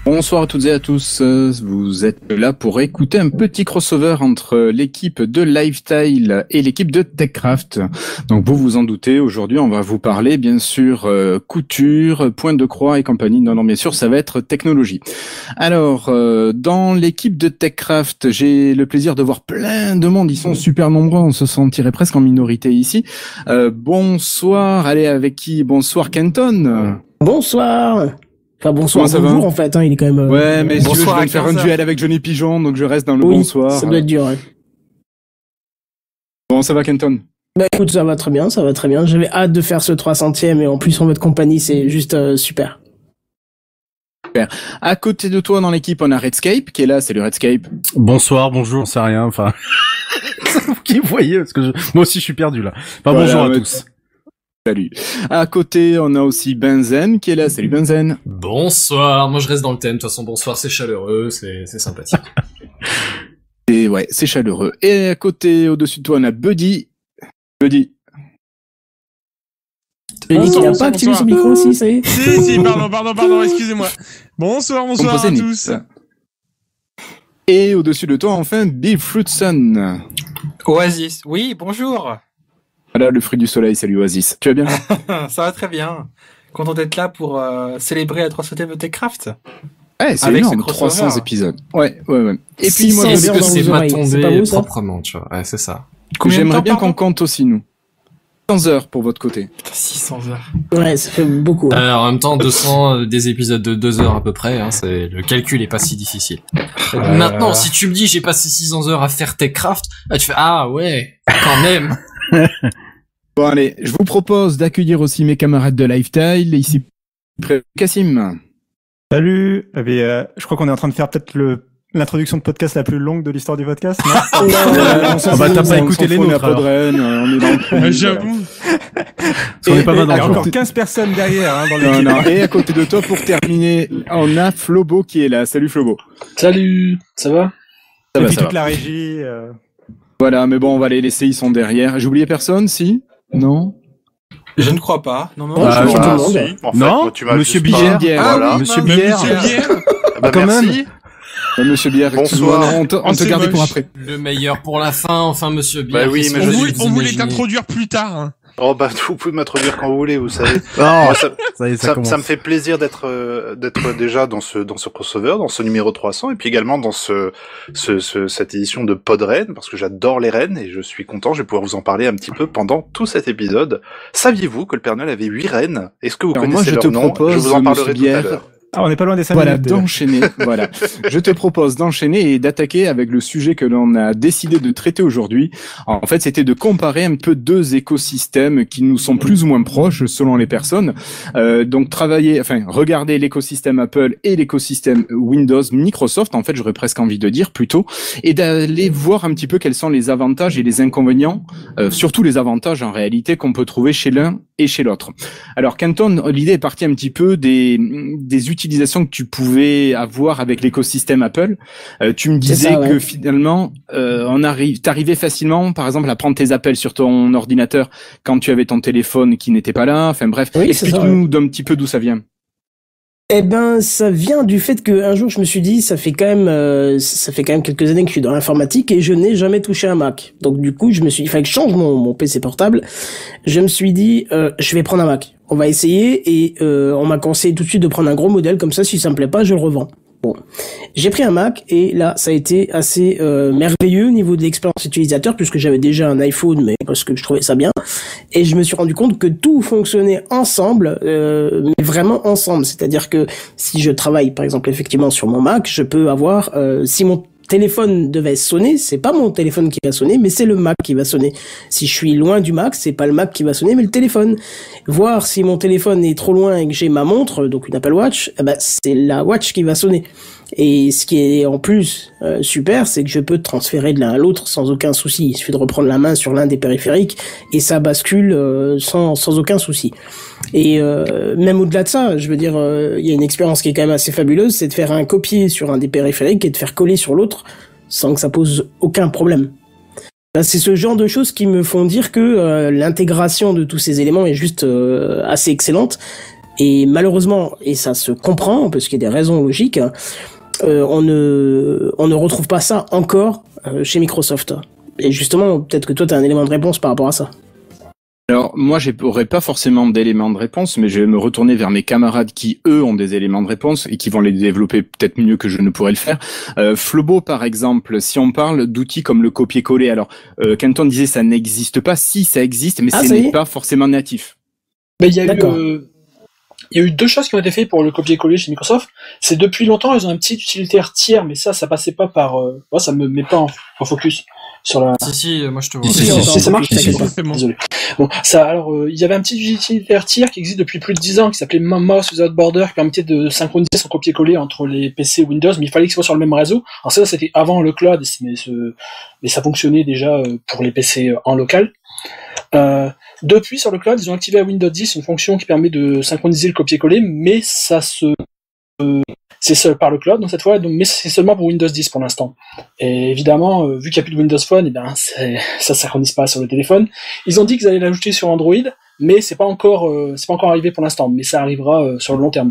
Bonsoir à toutes et à tous, vous êtes là pour écouter un petit crossover entre l'équipe de Lifestyle et l'équipe de TechCraft. Donc vous vous en doutez, aujourd'hui on va vous parler bien sûr couture, pointe de croix et compagnie. Non, bien sûr ça va être technologie. Alors dans l'équipe de TechCraft, j'ai le plaisir de voir plein de monde, ils sont super nombreux, on se sentirait presque en minorité ici. Bonsoir, allez avec qui? Bonsoir Kenton. Bonsoir. Enfin bonsoir, bonjour en fait, il est quand même... Ouais, mais si tu veux, je vais me faire un duel avec Johnny Pigeon, donc je reste dans le bonsoir. Ça doit être dur, ouais. Bon, ça va Kenton? Bah écoute, ça va très bien. J'avais hâte de faire ce 300e et en plus en votre compagnie, c'est juste super. Super. À côté de toi dans l'équipe, on a Redscape qui est là, salut Redscape. Bonsoir, bonjour, c'est rien, enfin... C'est vous qui voyez, parce que moi aussi je suis perdu là. Enfin voilà, bonjour à tous. Salut. À côté, on a aussi Benzen qui est là. Salut Benzen. Bonsoir. Moi, je reste dans le thème. De toute façon, bonsoir, c'est chaleureux, c'est sympathique. Et ouais, c'est chaleureux. Et à côté, au-dessus de toi, on a Buddy. Buddy. Buddy qui n'a pas activé son micro aussi, ça y est. Si, pardon, excusez-moi. Bonsoir à tous. Et au-dessus de toi, enfin, Bill Fruitson. Oasis. Oui, bonjour. Voilà, le fruit du soleil, salut Oasis. Tu vas bien? Ça va très bien. Content d'être là pour célébrer la 300e de TechCraft. Ouais, c'est énorme, 300 épisodes. Ouais. Et puis moi, je sais que c'est pas tombé proprement, tu vois. Ouais, c'est ça. J'aimerais bien qu'on compte aussi, nous. 600 heures pour votre côté. Putain, 600 heures. Ouais, ça fait beaucoup. En même temps, 200 des épisodes de 2 heures à peu près, hein, le calcul est pas si difficile. Maintenant, si tu me dis j'ai passé 600 heures à faire TechCraft, tu fais ah ouais, quand même. Bon allez, je vous propose d'accueillir aussi mes camarades de Lifestyle, ici Cassim. Salut. Je crois qu'on est en train de faire peut-être l'introduction de podcast la plus longue de l'histoire du podcast, non? T'as pas écouté les nôtres, alors. On est dans le J'avoue. On est pas mal dans il y a encore 15 personnes derrière, dans l'équipe. Non. Et à côté de toi, pour terminer, on a Flobo qui est là. Salut Flobo. Salut. Ça va? Et puis toute la régie. Voilà, mais bon, on va les laisser, ils sont derrière. J'ai oublié personne, si? Non? Je ne crois pas. Non. Non, Monsieur Bière. Voilà. Monsieur Bière. Quand même. Monsieur Bière, bonsoir. On te garde pour après. Le meilleur pour la fin, enfin Monsieur Bière. Bah oui, mais on voulait t'introduire plus tard. Hein. Oh vous pouvez m'introduire quand vous voulez, vous savez. Moi, ça me fait plaisir d'être déjà dans ce crossover, dans ce numéro 300, et puis également dans cette édition de Podren, parce que j'adore les rennes et je suis content. Je vais pouvoir vous en parler un petit peu pendant tout cet épisode. Saviez-vous que le Père Noël avait 8 rennes? Est-ce que vous connaissez leur nom? Je vous en parlerai tout à l'heure. Ah, on n'est pas loin des 5 voilà, minutes. D'enchaîner. Voilà. Je te propose d'enchaîner et d'attaquer avec le sujet que l'on a décidé de traiter aujourd'hui. En fait, c'était de comparer un peu deux écosystèmes qui nous sont plus ou moins proches selon les personnes. Donc, regarder l'écosystème Apple et l'écosystème Windows, Microsoft, en fait, j'aurais presque envie de dire plutôt, et d'aller voir un petit peu quels sont les avantages et les inconvénients, surtout les avantages en réalité qu'on peut trouver chez l'un et chez l'autre. Alors, Kenton, l'idée est partie un petit peu des utilisations que tu pouvais avoir avec l'écosystème Apple. Tu me disais que finalement, t'arrivais facilement, par exemple, à prendre tes appels sur ton ordinateur quand tu avais ton téléphone qui n'était pas là. Enfin bref, explique-nous d'un petit peu d'où ça vient. Eh ben, ça vient du fait qu'un jour je me suis dit, ça fait quand même quelques années que je suis dans l'informatique et je n'ai jamais touché un Mac. Donc du coup, il fallait que je change mon PC portable. Je me suis dit, je vais prendre un Mac. On va essayer et on m'a conseillé tout de suite de prendre un gros modèle comme ça. Si ça me plaît pas, je le revends. Bon, j'ai pris un Mac et là, ça a été assez merveilleux au niveau de l'expérience utilisateur puisque j'avais déjà un iPhone, mais parce que je trouvais ça bien. Et je me suis rendu compte que tout fonctionnait ensemble, mais vraiment ensemble. C'est-à-dire que si je travaille, par exemple, effectivement sur mon Mac, je peux avoir, si mon téléphone devait sonner, c'est pas mon téléphone qui va sonner, mais c'est le Mac qui va sonner. Si je suis loin du Mac, c'est pas le Mac qui va sonner, mais le téléphone. Voir si mon téléphone est trop loin et que j'ai ma montre, donc une Apple Watch, c'est la Watch qui va sonner. Et ce qui est en plus super, c'est que je peux transférer de l'un à l'autre sans aucun souci. Il suffit de reprendre la main sur l'un des périphériques et ça bascule sans aucun souci. Et même au-delà de ça, je veux dire, il y a une expérience qui est quand même assez fabuleuse, c'est de faire un copier sur un des périphériques et de faire coller sur l'autre sans que ça pose aucun problème. C'est ce genre de choses qui me font dire que l'intégration de tous ces éléments est juste assez excellente. Et malheureusement, et ça se comprend parce qu'il y a des raisons logiques, on ne retrouve pas ça encore chez Microsoft. Et justement, peut-être que toi, tu as un élément de réponse par rapport à ça. Alors, moi, j'aurais pas forcément d'éléments de réponse, mais je vais me retourner vers mes camarades qui, eux, ont des éléments de réponse et qui vont les développer peut-être mieux que je ne pourrais le faire. Flobo, par exemple, si on parle d'outils comme le copier-coller, alors, Kenton disait ça n'existe pas. Si, ça existe, mais ce n'est pas forcément natif. Mais il y a eu deux choses qui ont été faites pour le copier-coller chez Microsoft. C'est depuis longtemps, ils ont un petit utilitaire tiers, mais ça passait pas par... Moi, ça me met pas en focus. Sur la... Si, moi je te vois. Si, ça marche. Désolé. Bon, ça, alors, il y avait un petit utilitaire tiers qui existe depuis plus de 10 ans, qui s'appelait Mouse Without Border, qui permettait de synchroniser son copier-coller entre les PC Windows, mais il fallait que ce soit sur le même réseau. Alors ça, c'était avant le cloud, mais ça fonctionnait déjà pour les PC en local. Depuis, sur le cloud, ils ont activé à Windows 10 une fonction qui permet de synchroniser le copier-coller, mais c'est seul par le cloud, donc cette fois, mais c'est seulement pour Windows 10 pour l'instant. Et évidemment, vu qu'il n'y a plus de Windows Phone, ça synchronise pas sur le téléphone. Ils ont dit qu'ils allaient l'ajouter sur Android, mais c'est pas encore arrivé pour l'instant, mais ça arrivera sur le long terme.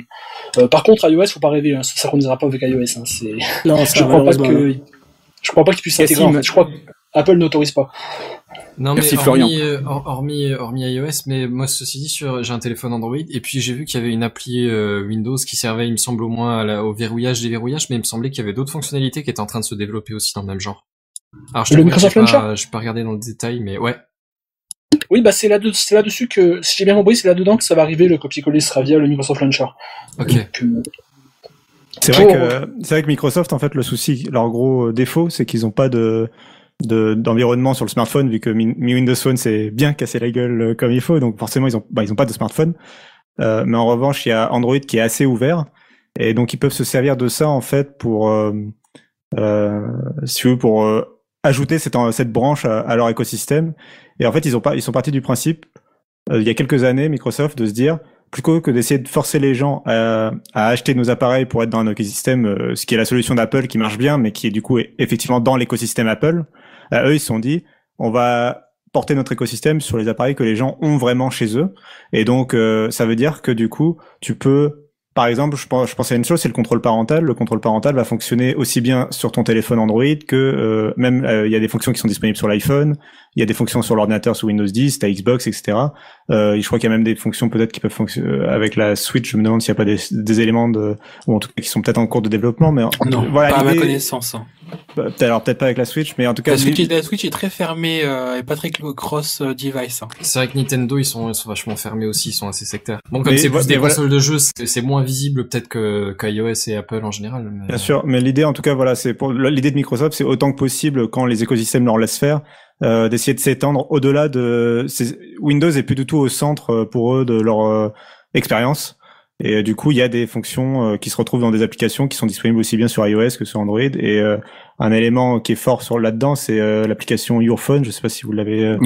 Par contre, iOS, faut pas rêver, ça synchronisera pas avec iOS. Non, je crois pas qu'ils puissent s'intégrer. En fait. Je crois qu'Apple n'autorise pas. Non, merci, mais hormis iOS, mais moi, ceci dit, j'ai un téléphone Android, et puis j'ai vu qu'il y avait une appli Windows qui servait, il me semble, au moins au verrouillage, déverrouillage, mais il me semblait qu'il y avait d'autres fonctionnalités qui étaient en train de se développer aussi dans le même genre. Alors, le Microsoft Launcher? Je vais pas regarder dans le détail, mais ouais. Oui, bah c'est là-dessus que, si j'ai bien compris, c'est là-dedans que ça va arriver, le copier-coller sera via le Microsoft Launcher. Ok. Donc, c'est vrai que Microsoft, en fait, le souci, leur gros défaut, c'est qu'ils ont pas d'environnement sur le smartphone, vu que Windows Phone s'est bien cassé la gueule comme il faut, donc forcément ils ont pas de smartphone. Mais en revanche, il y a Android qui est assez ouvert, et donc ils peuvent se servir de ça en fait pour si tu veux, pour ajouter cette branche à leur écosystème. Et en fait, ils sont partis du principe il y a quelques années, Microsoft, de se dire, plutôt que d'essayer de forcer les gens à acheter nos appareils pour être dans un écosystème, ce qui est la solution d'Apple qui marche bien, mais qui est du coup effectivement dans l'écosystème Apple, eux ils se sont dit, on va porter notre écosystème sur les appareils que les gens ont vraiment chez eux. Et donc ça veut dire que du coup, tu peux, par exemple, je pense à une chose, c'est le contrôle parental. Le contrôle parental va fonctionner aussi bien sur ton téléphone Android que même il y a des fonctions qui sont disponibles sur l'iPhone, il y a des fonctions sur l'ordinateur sous Windows 10, ta Xbox, etc. Je crois qu'il y a même des fonctions peut-être qui peuvent fonctionner avec la Switch. Je me demande s'il n'y a pas des éléments ou en tout cas qui sont peut-être en cours de développement. Mais non, voilà, pas à ma connaissance. Peut-être pas avec la Switch, mais en tout cas la Switch est très fermée et pas très cross device. C'est vrai que Nintendo ils sont vachement fermés aussi, ils sont assez sectaires. Bon, comme c'est plus des consoles de jeux, c'est moins visible peut-être qu'iOS et Apple en général. Mais... Bien sûr, mais l'idée en tout cas voilà, c'est pour l'idée de Microsoft, c'est autant que possible quand les écosystèmes leur laissent faire, d'essayer de s'étendre au-delà de Windows est plus du tout au centre pour eux de leur expérience. Et du coup, il y a des fonctions qui se retrouvent dans des applications qui sont disponibles aussi bien sur iOS que sur Android. Et un élément qui est fort là-dedans, c'est l'application Your Phone. Je sais pas si vous l'avez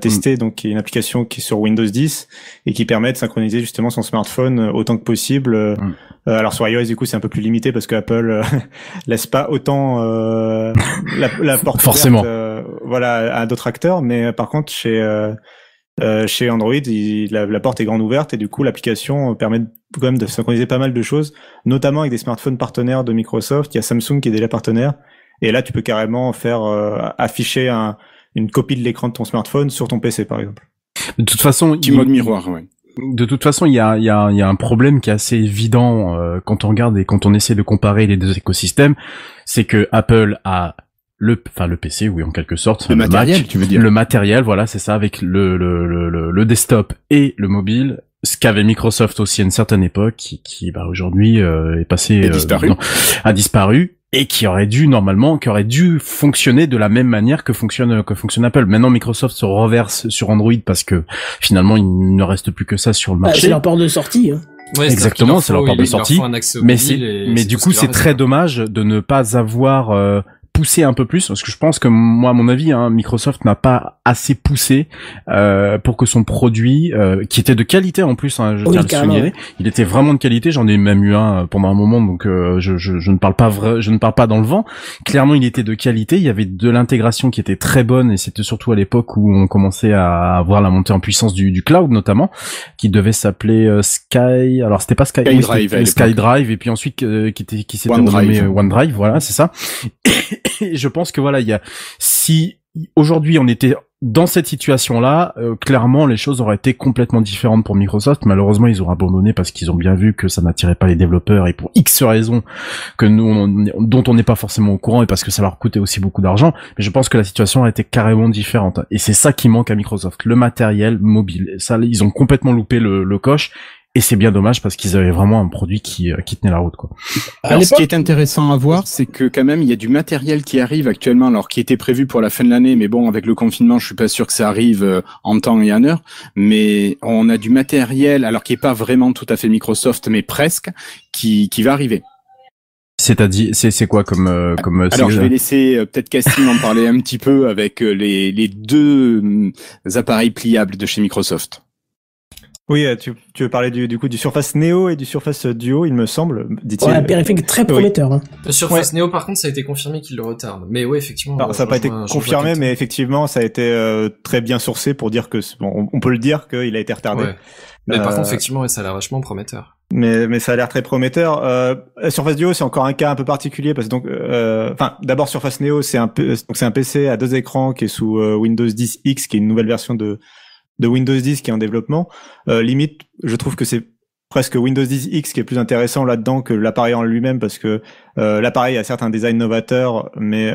testé, donc qui est une application qui est sur Windows 10 et qui permet de synchroniser justement son smartphone autant que possible. Alors sur iOS, du coup, c'est un peu plus limité parce que Apple laisse pas autant la porte forcément ouverte, à d'autres acteurs. Mais par contre, chez Android, la porte est grande ouverte et du coup l'application permet quand même de synchroniser pas mal de choses, notamment avec des smartphones partenaires de Microsoft. Il y a Samsung qui est déjà partenaire et là tu peux carrément faire afficher une copie de l'écran de ton smartphone sur ton PC par exemple. De toute façon, mode miroir, ouais. De toute façon, il y a un problème qui est assez évident quand on regarde et quand on essaie de comparer les deux écosystèmes, c'est que Apple a le PC, oui, en quelque sorte. Le matériel, Mac, tu veux dire. Le matériel, voilà, c'est ça, avec le desktop et le mobile. Ce qu'avait Microsoft aussi à une certaine époque, qui aujourd'hui, est passé, a disparu. Et qui aurait dû fonctionner de la même manière que fonctionne Apple. Maintenant, Microsoft se reverse sur Android parce que finalement, il ne reste plus que ça sur le marché. C'est leur porte de sortie, hein. Ouais, exactement, c'est leur porte de sortie. Mais du coup, c'est très dommage de ne pas avoir, pousser un peu plus, parce que je pense que moi, à mon avis, Microsoft n'a pas assez poussé pour que son produit, qui était de qualité en plus, je tiens à le souligner, il était vraiment de qualité. J'en ai même eu un pendant un moment, donc je ne parle pas je ne parle pas dans le vent. Clairement, il était de qualité. Il y avait de l'intégration qui était très bonne, et c'était surtout à l'époque où on commençait à voir la montée en puissance du cloud notamment, qui devait s'appeler Sky. Alors c'était pas SkyDrive, et puis ensuite qui s'était renommé OneDrive. Voilà, c'est ça. Et je pense que voilà, si aujourd'hui on était dans cette situation-là, clairement les choses auraient été complètement différentes pour Microsoft. Malheureusement, ils ont abandonné parce qu'ils ont bien vu que ça n'attirait pas les développeurs, et pour X raisons que dont on n'est pas forcément au courant, et parce que ça leur coûtait aussi beaucoup d'argent. Mais je pense que la situation a été carrément différente, et c'est ça qui manque à Microsoft, le matériel mobile. Ça, ils ont complètement loupé le coche. Et c'est bien dommage parce qu'ils avaient vraiment un produit qui tenait la route, quoi. Alors, ce qui est intéressant à voir, c'est que quand même, il y a du matériel qui arrive actuellement, alors qui était prévu pour la fin de l'année, mais bon, avec le confinement, je suis pas sûr que ça arrive en temps et en heure. Mais on a du matériel, alors qui est pas vraiment tout à fait Microsoft, mais presque, qui va arriver. C'est-à-dire, c'est quoi comme alors je vais laisser peut-être Cassim en parler un petit peu avec les deux appareils pliables de chez Microsoft. Oui, tu veux parler du coup du Surface Neo et du Surface Duo, il me semble, dit-il. Ouais, un périphérique très prometteur. Oui. Le Surface Neo, par contre, ça a été confirmé qu'il le retarde. Mais oui, effectivement. Alors, ça n'a pas été confirmé, mais effectivement, ça a été très bien sourcé pour dire que bon, on peut le dire qu'il a été retardé. Ouais. Mais par contre, effectivement, ça a l'air vachement prometteur. Mais ça a l'air très prometteur. Surface Duo, c'est encore un cas un peu particulier parce que donc, d'abord Surface Neo, c'est un PC à 2 écrans qui est sous Windows 10 X, qui est une nouvelle version de Windows 10 qui est en développement. Limite, je trouve que c'est presque Windows 10 X qui est plus intéressant là-dedans que l'appareil en lui-même, parce que l'appareil a certes un design novateur, mais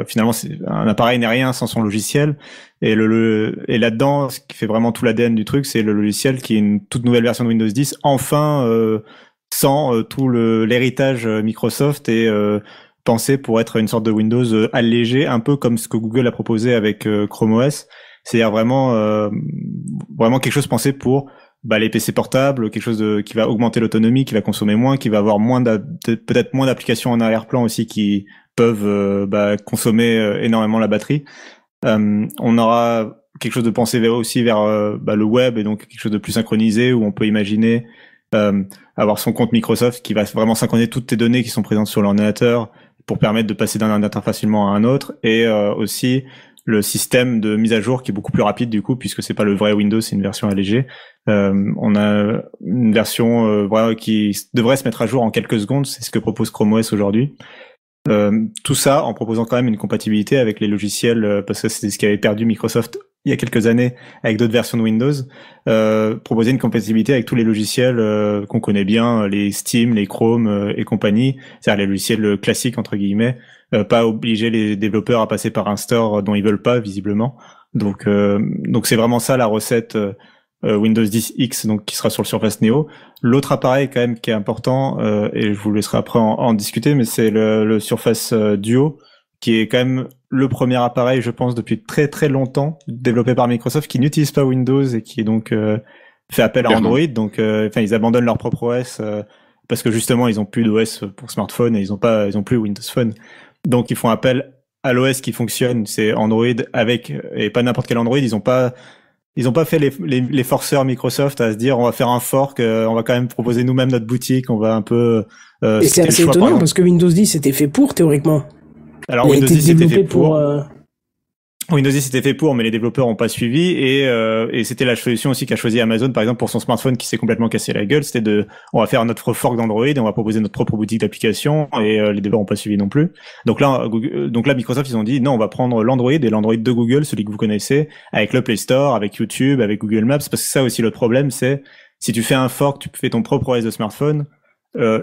finalement un appareil n'est rien sans son logiciel. Et là-dedans, ce qui fait vraiment tout l'ADN du truc, c'est le logiciel qui est une toute nouvelle version de Windows 10, enfin sans tout l'héritage Microsoft, et pensé pour être une sorte de Windows allégé, un peu comme ce que Google a proposé avec Chrome OS. C'est-à-dire vraiment quelque chose pensé pour les PC portables, quelque chose qui va augmenter l'autonomie, qui va consommer moins, qui va avoir peut-être moins d'applications en arrière-plan aussi qui peuvent consommer énormément la batterie. On aura quelque chose de pensé aussi vers le web, et donc quelque chose de plus synchronisé, où on peut imaginer avoir son compte Microsoft qui va vraiment synchroniser toutes tes données qui sont présentes sur l'ordinateur pour permettre de passer d'un ordinateur facilement à un autre, et aussi le système de mise à jour qui est beaucoup plus rapide du coup, puisque c'est pas le vrai Windows, c'est une version allégée. On a une version qui devrait se mettre à jour en quelques secondes, c'est ce que propose Chrome OS aujourd'hui. Tout ça en proposant quand même une compatibilité avec les logiciels, parce que c'est ce qu'avait perdu Microsoft il y a quelques années avec d'autres versions de Windows. Proposer une compatibilité avec tous les logiciels qu'on connaît bien, les Steam, les Chrome et compagnie, c'est-à-dire les logiciels classiques entre guillemets. Pas obliger les développeurs à passer par un store dont ils veulent pas, visiblement. Donc c'est vraiment ça la recette Windows 10 X, donc qui sera sur le Surface Neo. L'autre appareil quand même qui est important, et je vous laisserai après en discuter, mais c'est le Surface Duo, qui est quand même le premier appareil, je pense, depuis très très longtemps, développé par Microsoft, qui n'utilise pas Windows et qui est donc fait appel à Android. Donc ils abandonnent leur propre OS parce que justement ils ont plus d'OS pour smartphone, et ils ont plus Windows Phone. Donc ils font appel à l'OS qui fonctionne, c'est Android, et pas n'importe quel Android. Ils ont pas fait les forceurs Microsoft à se dire on va faire un fork, on va quand même proposer nous-mêmes notre boutique, on va un peu. Et c'est assez étonnant parce que Windows 10 c'était fait pour, théoriquement. Alors Windows 10 c'était fait pour. Windows 10 c'était fait pour, mais les développeurs n'ont pas suivi, et c'était la solution aussi qu'a choisi Amazon, par exemple, pour son smartphone qui s'est complètement cassé la gueule. C'était on va faire notre fork d'Android, et on va proposer notre propre boutique d'applications, et les développeurs n'ont pas suivi non plus. Donc là, Microsoft, ils ont dit non, on va prendre l'Android, et l'Android de Google, celui que vous connaissez, avec le Play Store, avec YouTube, avec Google Maps, parce que ça aussi l'autre problème, c'est si tu fais un fork, tu fais ton propre OS de smartphone.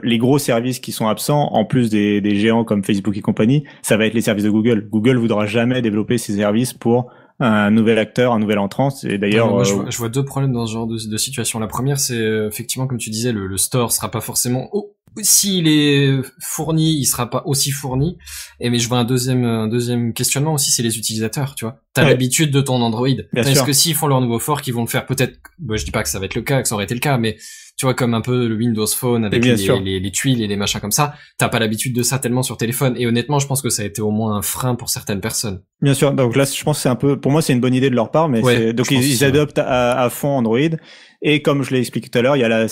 Les gros services qui sont absents, en plus des géants comme Facebook et compagnie, ça va être les services de Google. Google voudra jamais développer ses services pour un nouvel acteur, un nouvel entrant. Et d'ailleurs, je vois deux problèmes dans ce genre de situation. La première, c'est effectivement, comme tu disais, le store sera pas forcément s'il est fourni, il sera pas aussi fourni. Mais je vois un deuxième questionnement aussi, c'est les utilisateurs, tu vois. T'as l'habitude de ton Android. Est-ce que s'ils font leur nouveau fork, ils vont le faire peut-être, je dis pas que ça va être le cas, que ça aurait été le cas, mais tu vois, comme un peu le Windows Phone avec les tuiles et les machins comme ça, t'as pas l'habitude de ça tellement sur téléphone. Et honnêtement, je pense que ça a été au moins un frein pour certaines personnes. Bien sûr. Donc là, je pense que c'est un peu, pour moi, c'est une bonne idée de leur part, mais donc ils adoptent à fond Android. Et comme je l'ai expliqué tout à l'heure, il y a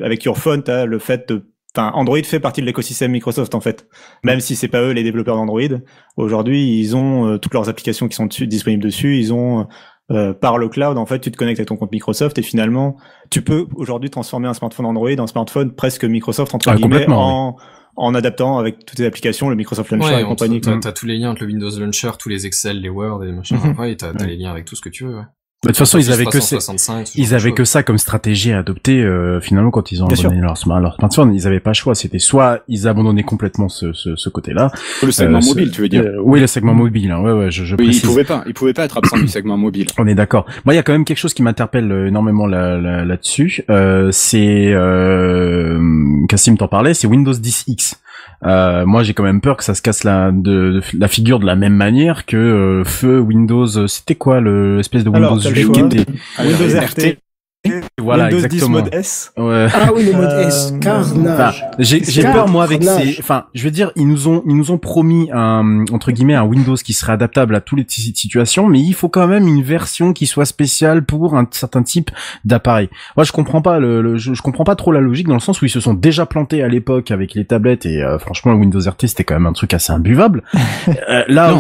avec Your Phone, t'as le fait de Android fait partie de l'écosystème Microsoft en fait. Même si c'est pas eux les développeurs d'Android, aujourd'hui ils ont toutes leurs applications qui sont disponibles dessus. Ils ont par le cloud en fait, tu te connectes à ton compte Microsoft et finalement tu peux aujourd'hui transformer un smartphone Android en smartphone presque Microsoft entre guillemets en adaptant avec toutes les applications, le Microsoft Launcher et compagnie. T'as tous les liens entre le Windows Launcher, tous les Excel, les Word et les machins. Et t'as les liens avec tout ce que tu veux. Ouais. De toute façon, ils avaient que ça comme stratégie à adopter finalement quand ils ont abandonné leur smartphone. Ils avaient pas le choix. C'était soit ils abandonnaient complètement ce côté-là. Le segment mobile, tu veux dire oui, le segment mobile. Hein. Ouais, je précise. Ils pouvaient pas être absents du segment mobile. On est d'accord. Moi, il y a quand même quelque chose qui m'interpelle énormément là-dessus. C'est Cassim t'en parlait, c'est Windows 10X. Moi j'ai quand même peur que ça se casse la figure de la même manière que feu Windows, c'était quoi l'espèce de Windows 8 qui était Windows RT. Voilà, Windows exactement. 10 mode S. Ouais. Ah oui, le mode S, carnage. J'ai peur moi avec je veux dire, ils nous ont promis entre guillemets un Windows qui serait adaptable à toutes les situations, mais il faut quand même une version qui soit spéciale pour un certain type d'appareil. Moi, je comprends pas je comprends pas trop la logique dans le sens où ils se sont déjà plantés à l'époque avec les tablettes et franchement, le Windows RT c'était quand même un truc assez imbuvable. Là,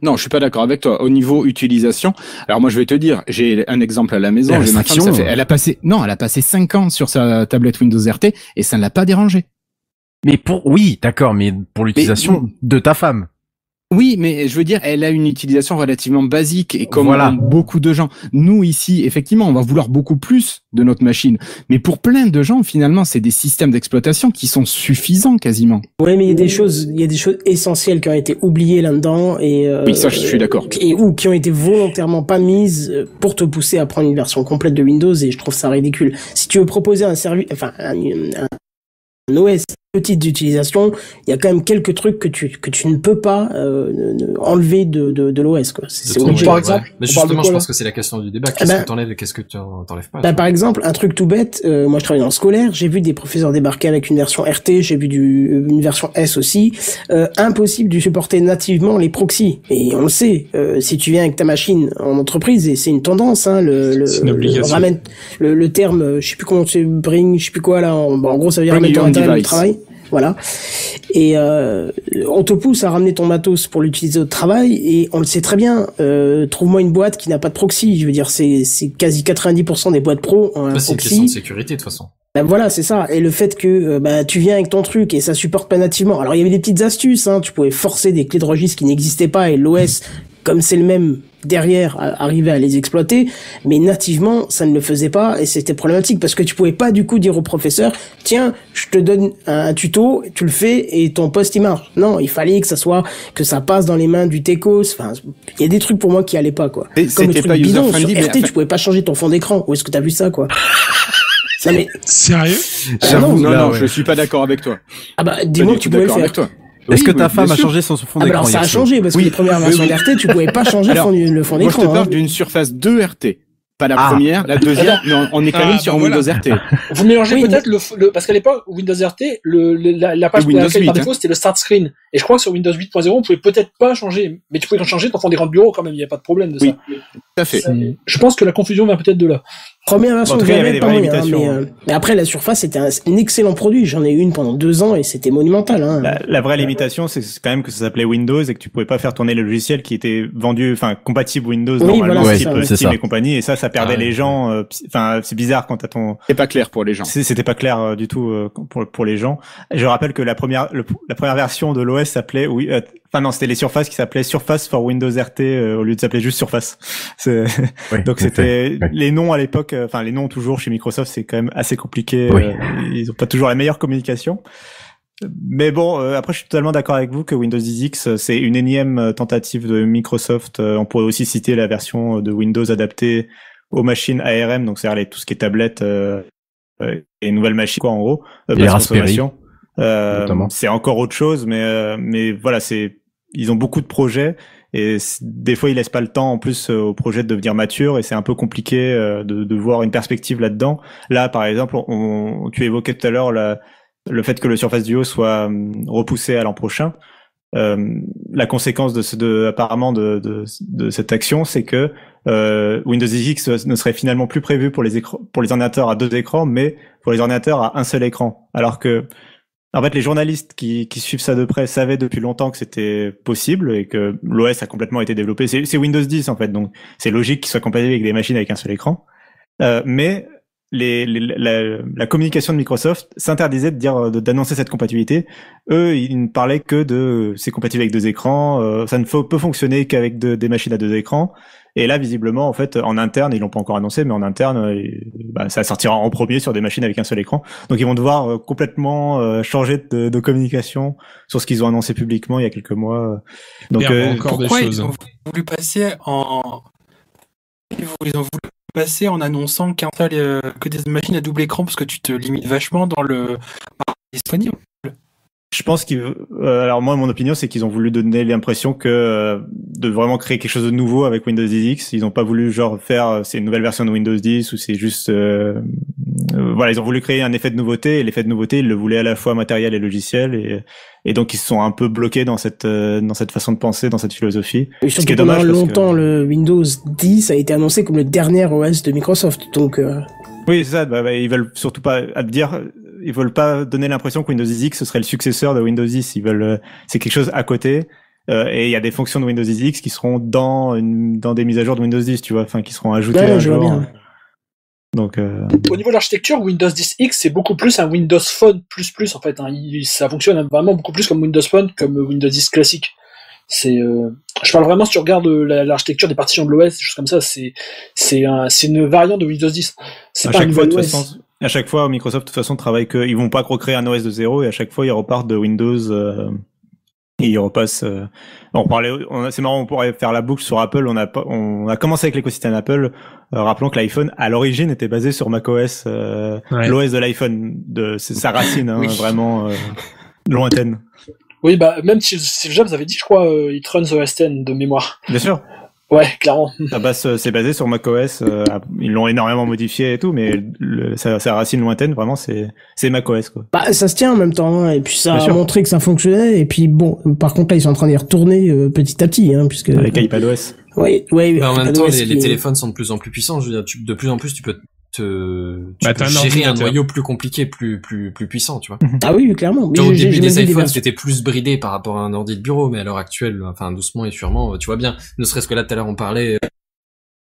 non, je suis pas d'accord avec toi. Au niveau utilisation, alors moi je vais te dire, j'ai un exemple à la maison. Ma femme, elle a passé 5 ans sur sa tablette Windows RT et ça ne l'a pas dérangé. Mais oui, d'accord, mais pour l'utilisation de ta femme. Oui, mais je veux dire, elle a une utilisation relativement basique et comme beaucoup de gens. Nous ici, effectivement, on va vouloir beaucoup plus de notre machine. Mais pour plein de gens, finalement, c'est des systèmes d'exploitation qui sont suffisants quasiment. Oui, mais il y a des choses essentielles qui ont été oubliées là-dedans et oui, ça, je suis d'accord. Ou qui ont été volontairement pas mises pour te pousser à prendre une version complète de Windows et je trouve ça ridicule. Si tu veux proposer un service, enfin un OS petite d'utilisation, il y a quand même quelques trucs que tu ne peux pas enlever de l'OS quoi. C'est obligé. Par exemple, mais justement, je pense que c'est la question du débat. Qu'est-ce que t'enlèves et qu'est-ce que t'enlèves pas? Par exemple, un truc tout bête. Moi, je travaille dans le scolaire. J'ai vu des professeurs débarquer avec une version RT. J'ai vu une version S aussi. Impossible de supporter nativement les proxys. Et on le sait. Si tu viens avec ta machine en entreprise, et c'est une tendance, hein, c'est une obligation. On ramène le terme, je sais plus comment c'est, bring, je sais plus quoi là. En gros, ça veut dire remettre ton matériel de travail. Voilà. Et on te pousse à ramener ton matos pour l'utiliser au travail et on le sait très bien. Trouve-moi une boîte qui n'a pas de proxy. Je veux dire, c'est quasi 90% des boîtes pro ont un proxy. C'est une question de sécurité de toute façon. Ben voilà, c'est ça. Et le fait que tu viens avec ton truc et ça supporte pas nativement. Alors il y avait des petites astuces. Hein. Tu pouvais forcer des clés de registre qui n'existaient pas et l'OS, comme c'est le même derrière, arrivait à les exploiter, mais nativement, ça ne le faisait pas et c'était problématique parce que tu pouvais pas du coup dire au professeur, tiens, je te donne un tuto, tu le fais et ton poste il marche. Non, il fallait que ça passe dans les mains du techos. Enfin, il y a des trucs pour moi qui allaient pas quoi. Comme le truc bidon sur RT, tu pouvais pas changer ton fond d'écran. Où est-ce que t'as vu ça quoi? Non, mais sérieux? Non, je suis pas d'accord avec toi. Ah bah dis-moi que tu pouvais le faire. Est-ce que ta femme a changé son fond d'écran? Alors ça a changé parce que les premières versions d'RT, tu pouvais pas changer le fond d'écran. Moi je te parle d'une Surface 2 RT. Pas la première, la deuxième, mais on est quand même sur Windows RT. Vous mélangez peut-être parce qu'à l'époque, Windows RT, la page pour laquelle par défaut, c'était le start screen. Et je crois que sur Windows 8.0, on pouvait peut-être pas changer, mais tu pouvais changer ton fond d'écran de bureau quand même, il n'y a pas de problème de ça. Oui, tout à fait. Je pense que la confusion vient peut-être de là. Première version de mais après la Surface c'était un excellent produit. J'en ai eu une pendant 2 ans et c'était monumental. Hein. La vraie limitation, c'est quand même que ça s'appelait Windows et que tu pouvais pas faire tourner le logiciel qui était vendu, enfin compatible Windows normalement, voilà, type Steam et compagnie. Et ça perdait les gens. Enfin, c'est bizarre quand t'as ton. C'est pas clair pour les gens. C'était pas clair du tout pour les gens. Je rappelle que la première version de l'OS s'appelait enfin non, c'était les Surfaces qui s'appelaient Surface for Windows RT au lieu de s'appeler juste Surface. Donc c'était les noms à l'époque. Enfin, les noms toujours chez Microsoft, c'est quand même assez compliqué. Oui. Ils ont pas toujours la meilleure communication. Mais bon, après, je suis totalement d'accord avec vous que Windows 10X, c'est une énième tentative de Microsoft. On pourrait aussi citer la version de Windows adaptée aux machines ARM, donc c'est-à-dire tout ce qui est tablette et nouvelles machines, quoi, en gros. Les Raspberry. C'est encore autre chose, mais voilà, ils ont beaucoup de projets. Et des fois, ils laissent pas le temps en plus au projet de devenir mature et c'est un peu compliqué de voir une perspective là-dedans. Là, par exemple, tu évoquais tout à l'heure le fait que le Surface Duo soit repoussé à l'an prochain. La conséquence apparemment de cette action, c'est que Windows X ne serait finalement plus prévu pour les ordinateurs à 2 écrans, mais pour les ordinateurs à un seul écran. Alors que en fait, les journalistes qui suivent ça de près savaient depuis longtemps que c'était possible et que l'OS a complètement été développé. C'est Windows 10 en fait, donc c'est logique qu'il soit compatible avec des machines avec un seul écran. Mais la communication de Microsoft s'interdisait d'annoncer cette compatibilité. Eux, ils ne parlaient que de c'est compatible avec 2 écrans, ça ne peut fonctionner qu'avec des machines à 2 écrans. Et là, visiblement, en fait, en interne, ils l'ont pas encore annoncé, mais en interne, ça sortira en premier sur des machines avec un seul écran. Donc, ils vont devoir complètement changer de communication sur ce qu'ils ont annoncé publiquement il y a quelques mois. Donc, pourquoi ils ont voulu passer ils ont voulu passer en annonçant que des machines à double écran parce que tu te limites vachement dans le disponible. Je pense alors moi, mon opinion, c'est qu'ils ont voulu donner l'impression de vraiment créer quelque chose de nouveau avec Windows 10 X. Ils n'ont pas voulu faire c'est une nouvelle version de Windows 10 ou c'est juste voilà, ils ont voulu créer un effet de nouveauté et l'effet de nouveauté, ils le voulaient à la fois matériel et logiciel et donc ils se sont un peu bloqués dans cette façon de penser, dans cette philosophie. Et surtout que pendant longtemps, le Windows 10 a été annoncé comme le dernier OS de Microsoft, donc. Oui, c'est ça. Ils veulent surtout pas ils veulent pas donner l'impression que Windows 10 X ce serait le successeur de Windows 10. Ils veulent, c'est quelque chose à côté. Et il y a des fonctions de Windows 10 X qui seront dans des mises à jour de Windows 10, tu vois, enfin qui seront ajoutées à jour. Donc, au niveau de l'architecture, Windows 10 X c'est beaucoup plus un Windows Phone plus en fait. Hein. Ça fonctionne vraiment beaucoup plus comme Windows Phone, comme Windows 10 classique. Je parle vraiment si tu regardes l'architecture des partitions de l'OS, des choses comme ça, c'est une variante de Windows 10. C'est pas un nouvel OS. À chaque fois, Microsoft, de toute façon, travaille ils vont pas recréer un OS de zéro et à chaque fois, ils repartent de Windows, et ils repassent, c'est marrant, on pourrait faire la boucle sur Apple. On a commencé avec l'écosystème Apple, rappelons que l'iPhone, à l'origine, était basé sur macOS, l'OS de l'iPhone, c'est sa racine, hein, oui. Vraiment, lointaine. Oui, même Steve Jobs avait dit, je crois, It runs OS X de mémoire. Bien sûr. Ouais, clairement. C'est basé sur macOS. Ils l'ont énormément modifié et tout, mais sa racine lointaine, vraiment, c'est macOS, quoi. Ça se tient en même temps, hein, et puis ça a montré que ça fonctionnait. Et puis bon, par contre là, ils sont en train d'y retourner petit à petit, hein, puisque avec iPadOS. Oui. Mais en même temps, les téléphones sont de plus en plus puissants. Je veux dire, de plus en plus, tu peux gérer un noyau plus compliqué, plus puissant, tu vois. Ah oui, clairement. Au début des iPhones, c'était plus bridé par rapport à un ordi de bureau, mais à l'heure actuelle, enfin, doucement et sûrement, tu vois bien. Ne serait-ce que là, tout à l'heure, on parlait,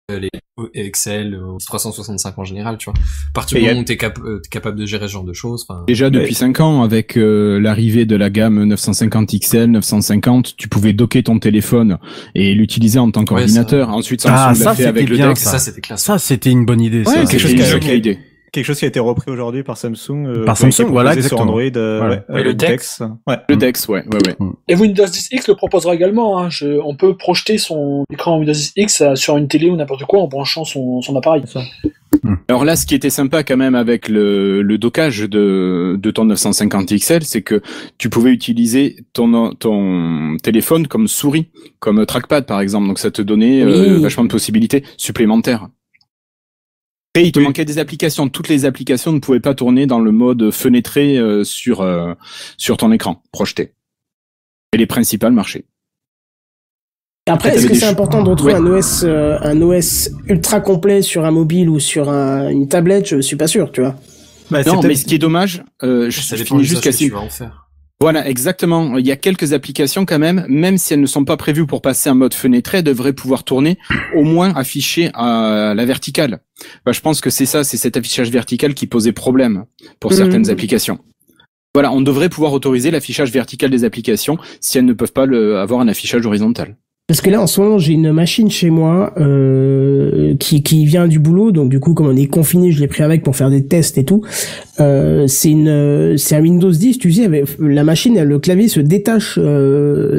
les Excel, 365 en général, tu vois. À partir du moment où t'es capable de gérer ce genre de choses, enfin. Déjà, depuis 5 ans, avec l'arrivée de la gamme 950 XL, 950, tu pouvais docker ton téléphone et l'utiliser en tant qu'ordinateur. Ensuite, Samsung l'a fait avec le DeX. Ça, c'était classe. Ça, c'était une bonne idée, ça. Ouais, quelque chose qui a été repris aujourd'hui par Samsung. Par Samsung, voilà, exactement. Sur Android, le DeX. Ouais. Le DeX, ouais. Et Windows 10 X le proposera également, hein. On peut projeter son écran Windows 10 X sur une télé ou n'importe quoi en branchant son appareil. Ça. Alors là, ce qui était sympa quand même avec le dockage de ton 950 XL, c'est que tu pouvais utiliser ton téléphone comme souris, comme trackpad par exemple. Donc ça te donnait vachement de possibilités supplémentaires. Après, il te manquait des applications. Toutes les applications ne pouvaient pas tourner dans le mode fenêtré sur ton écran projeté. Et les principales marchaient. Après, est-ce que c'est important de retrouver un OS ultra complet sur un mobile ou sur une tablette? Je suis pas sûr, tu vois. Non, mais ce qui est dommage, je finis juste qu'à ce Voilà, exactement. Il y a quelques applications quand même si elles ne sont pas prévues pour passer en mode fenêtré, elles devraient pouvoir tourner, au moins afficher à la verticale. Je pense que c'est cet affichage vertical qui posait problème pour certaines applications. Voilà, on devrait pouvoir autoriser l'affichage vertical des applications si elles ne peuvent pas avoir un affichage horizontal. Parce que là, en ce moment, j'ai une machine chez moi qui vient du boulot, donc du coup, comme on est confiné, je l'ai pris avec pour faire des tests et tout. C'est un Windows 10, tu sais, la machine, le clavier se détache.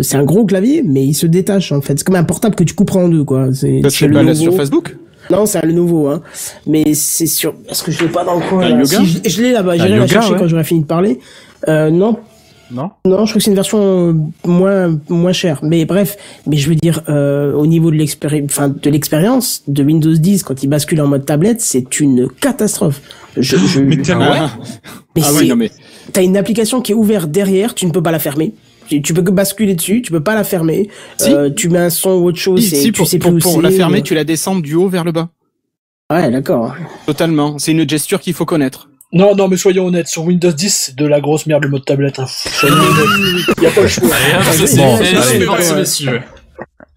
C'est un gros clavier, mais il se détache en fait. C'est comme un portable que tu couperas en deux, quoi. C'est pas là sur Facebook? Non, c'est le nouveau, hein. Mais c'est est-ce que je l'ai pas dans le coin là? Si, je l'ai là-bas, j'irai la chercher quand j'aurai fini de parler. Non. Non, je crois que c'est une version moins chère. Mais bref, je veux dire, au niveau de l'expérience de Windows 10 quand il bascule en mode tablette, c'est une catastrophe. Mais t'as une application qui est ouverte derrière, tu ne peux pas la fermer. Tu peux que basculer dessus, tu peux pas la fermer. Si. Tu mets un son ou autre chose, pour la fermer, tu la descends du haut vers le bas. Ouais, d'accord. Totalement. C'est une gesture qu'il faut connaître. Non, mais soyons honnêtes, sur Windows 10, c'est de la grosse merde le mode tablette. Hein. Y a pas le choix.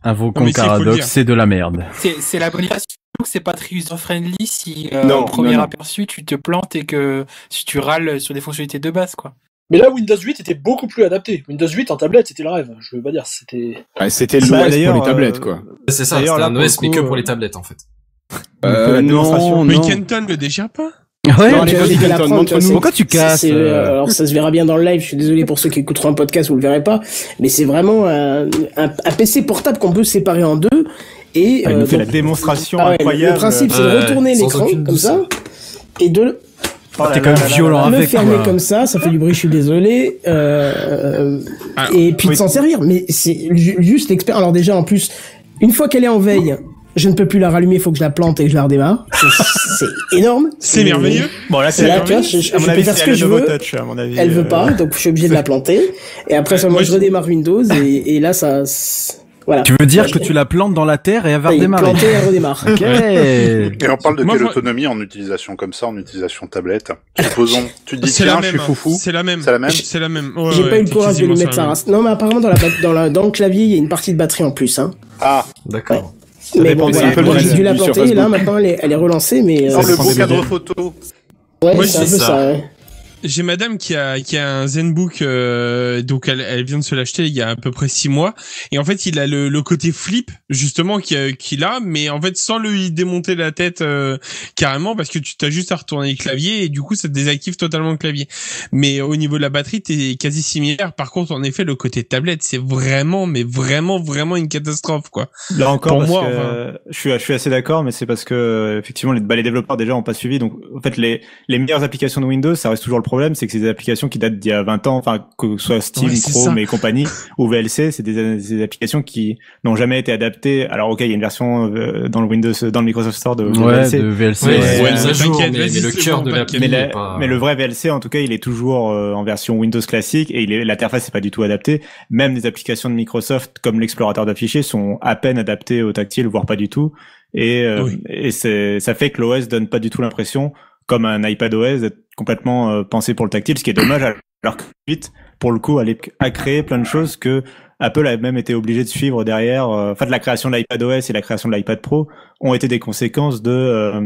Invoquons Caradox, c'est de la merde. C'est la bonne question, c'est pas très user-friendly si non, au premier aperçu tu te plantes et que si tu râles sur des fonctionnalités de base, quoi. Mais là, Windows 8 était beaucoup plus adapté. Windows 8 en tablette, c'était le rêve. Je veux pas dire, c'était... Ouais, c'était l'OS pour les tablettes, quoi. C'est ça, c'était un OS, mais que pour les tablettes, en fait. Non. Mais Kenton le dégère pas? Ouais, non, montre-nous. Pourquoi tu casses alors ça se verra bien dans le live, je suis désolé pour ceux qui écouteront un podcast, vous le verrez pas, mais c'est vraiment un PC portable qu'on peut séparer en deux. Et il nous fait la démonstration incroyable. Le principe, c'est de retourner l'écran comme ça, et de... T'es quand même violent avec, le fermer comme ça fait du bruit, je suis désolé, et puis de s'en servir, mais c'est juste l'expérience. Alors déjà, en plus, une fois qu'elle est en veille, je ne peux plus la rallumer, il faut que je la plante et que je la redémarre. C'est énorme. C'est merveilleux. Bon, là, c'est merveilleux. Je peux faire ce que je veux. Touch, à mon avis. Elle veut pas, donc je suis obligé de la planter. Et après, seulement, je redémarre Windows et là, ça, voilà. Tu veux dire que tu la plantes dans la terre et elle va redémarrer? Planter et elle redémarre. Ok. Et on parle de quelle autonomie en utilisation comme ça, en utilisation tablette? Supposons, tu te dis tiens, je suis foufou. C'est la même. J'ai pas eu le courage de lui mettre ça. Non, mais apparemment, dans le clavier, il y a une partie de batterie en plus, hein. Ah. D'accord. Ouais. Mais bon, voilà, j'ai dû la planter, et là, maintenant, elle est relancée, mais... le beau cadre photo. Ouais, c'est un peu ça, ouais. J'ai madame qui a un ZenBook, donc elle vient de se l'acheter il y a à peu près 6 mois, et en fait il a le côté flip justement qu'il a, mais en fait sans lui démonter la tête carrément, parce que tu t'as juste à retourner le clavier et du coup ça te désactive totalement le clavier. Mais au niveau de la batterie t'es quasi similaire. Par contre en effet le côté tablette c'est vraiment vraiment une catastrophe quoi. Là encore pour moi, je suis assez d'accord, mais c'est parce que effectivement les développeurs déjà ont pas suivi, donc en fait les meilleures applications de Windows ça reste toujours le problème, c'est que c'est des applications qui datent d'il y a 20 ans, enfin que ce soit Steam, Chrome et compagnie ou VLC, c'est des applications qui n'ont jamais été adaptées. Alors ok, il y a une version dans le Microsoft Store de VLC. De VLC. Mais le cœur de l'appli n'est pas... Mais le vrai VLC en tout cas, il est toujours en version Windows classique et l'interface n'est pas du tout adaptée. Même des applications de Microsoft comme l'explorateur de fichiers sont à peine adaptées au tactile, voire pas du tout. Et ça fait que l'OS donne pas du tout l'impression, comme un iPadOS, d'être complètement pensé pour le tactile, ce qui est dommage, alors que vite, pour le coup, a créé plein de choses que Apple a même été obligé de suivre derrière. De la création de l'iPadOS et la création de l'iPad Pro ont été des conséquences de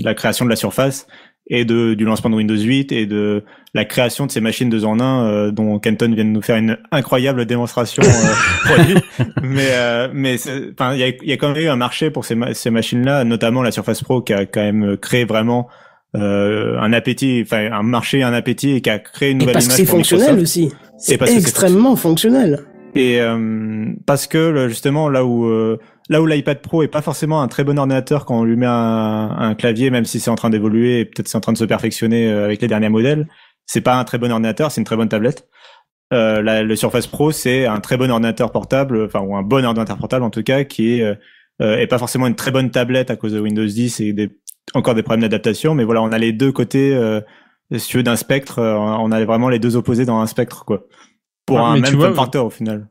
la création de la Surface et du lancement de Windows 8 et de la création de ces machines 2 en 1 dont Kenton vient de nous faire une incroyable démonstration produit. Mais il y a quand même eu un marché pour ces machines-là, notamment la Surface Pro qui a quand même créé vraiment un appétit, enfin un marché, un appétit, et qui a créé une nouvelle image. Parce que c'est fonctionnel aussi. C'est extrêmement fonctionnel. Et parce que justement là où l'iPad Pro est pas forcément un très bon ordinateur quand on lui met un clavier, même si c'est en train d'évoluer et peut-être c'est en train de se perfectionner avec les derniers modèles, c'est pas un très bon ordinateur, c'est une très bonne tablette. Le Surface Pro, c'est un très bon ordinateur portable, enfin ou un bon ordinateur portable en tout cas, qui est pas forcément une très bonne tablette à cause de Windows 10 et encore des problèmes d'adaptation, mais voilà, on a les deux côtés, si tu veux, d'un spectre, on a vraiment les deux opposés dans un spectre, quoi. Pour un même form factor, au final.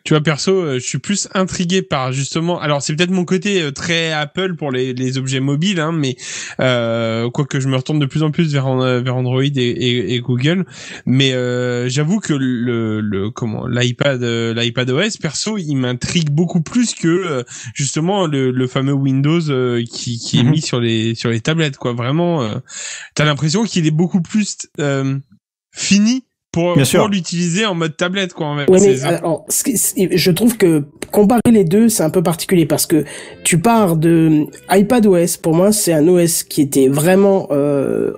Tu vois, perso, je suis plus intrigué par justement. Alors, c'est peut-être mon côté très Apple pour les objets mobiles, hein, mais quoique je me retourne de plus en plus vers Android et Google. Mais j'avoue que l'iPadOS, perso, il m'intrigue beaucoup plus que justement le fameux Windows qui est mis sur les tablettes, quoi. Vraiment, t'as l'impression qu'il est beaucoup plus fini pour l'utiliser en mode tablette, quoi. En fait. Ouais, mais alors, je trouve que comparer les deux, c'est un peu particulier parce que tu pars de iPadOS. Pour moi, c'est un OS qui était vraiment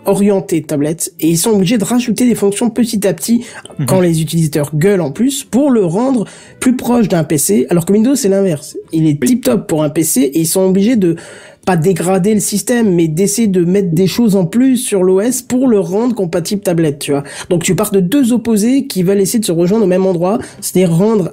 orienté tablette, et ils sont obligés de rajouter des fonctions petit à petit quand les utilisateurs gueulent en plus pour le rendre plus proche d'un PC. Alors que Windows, c'est l'inverse. Il est tip top pour un PC et ils sont obligés de pas dégrader le système, mais d'essayer de mettre des choses en plus sur l'OS pour le rendre compatible tablette, tu vois. Donc tu pars de deux opposés qui veulent essayer de se rejoindre au même endroit, c'est-à-dire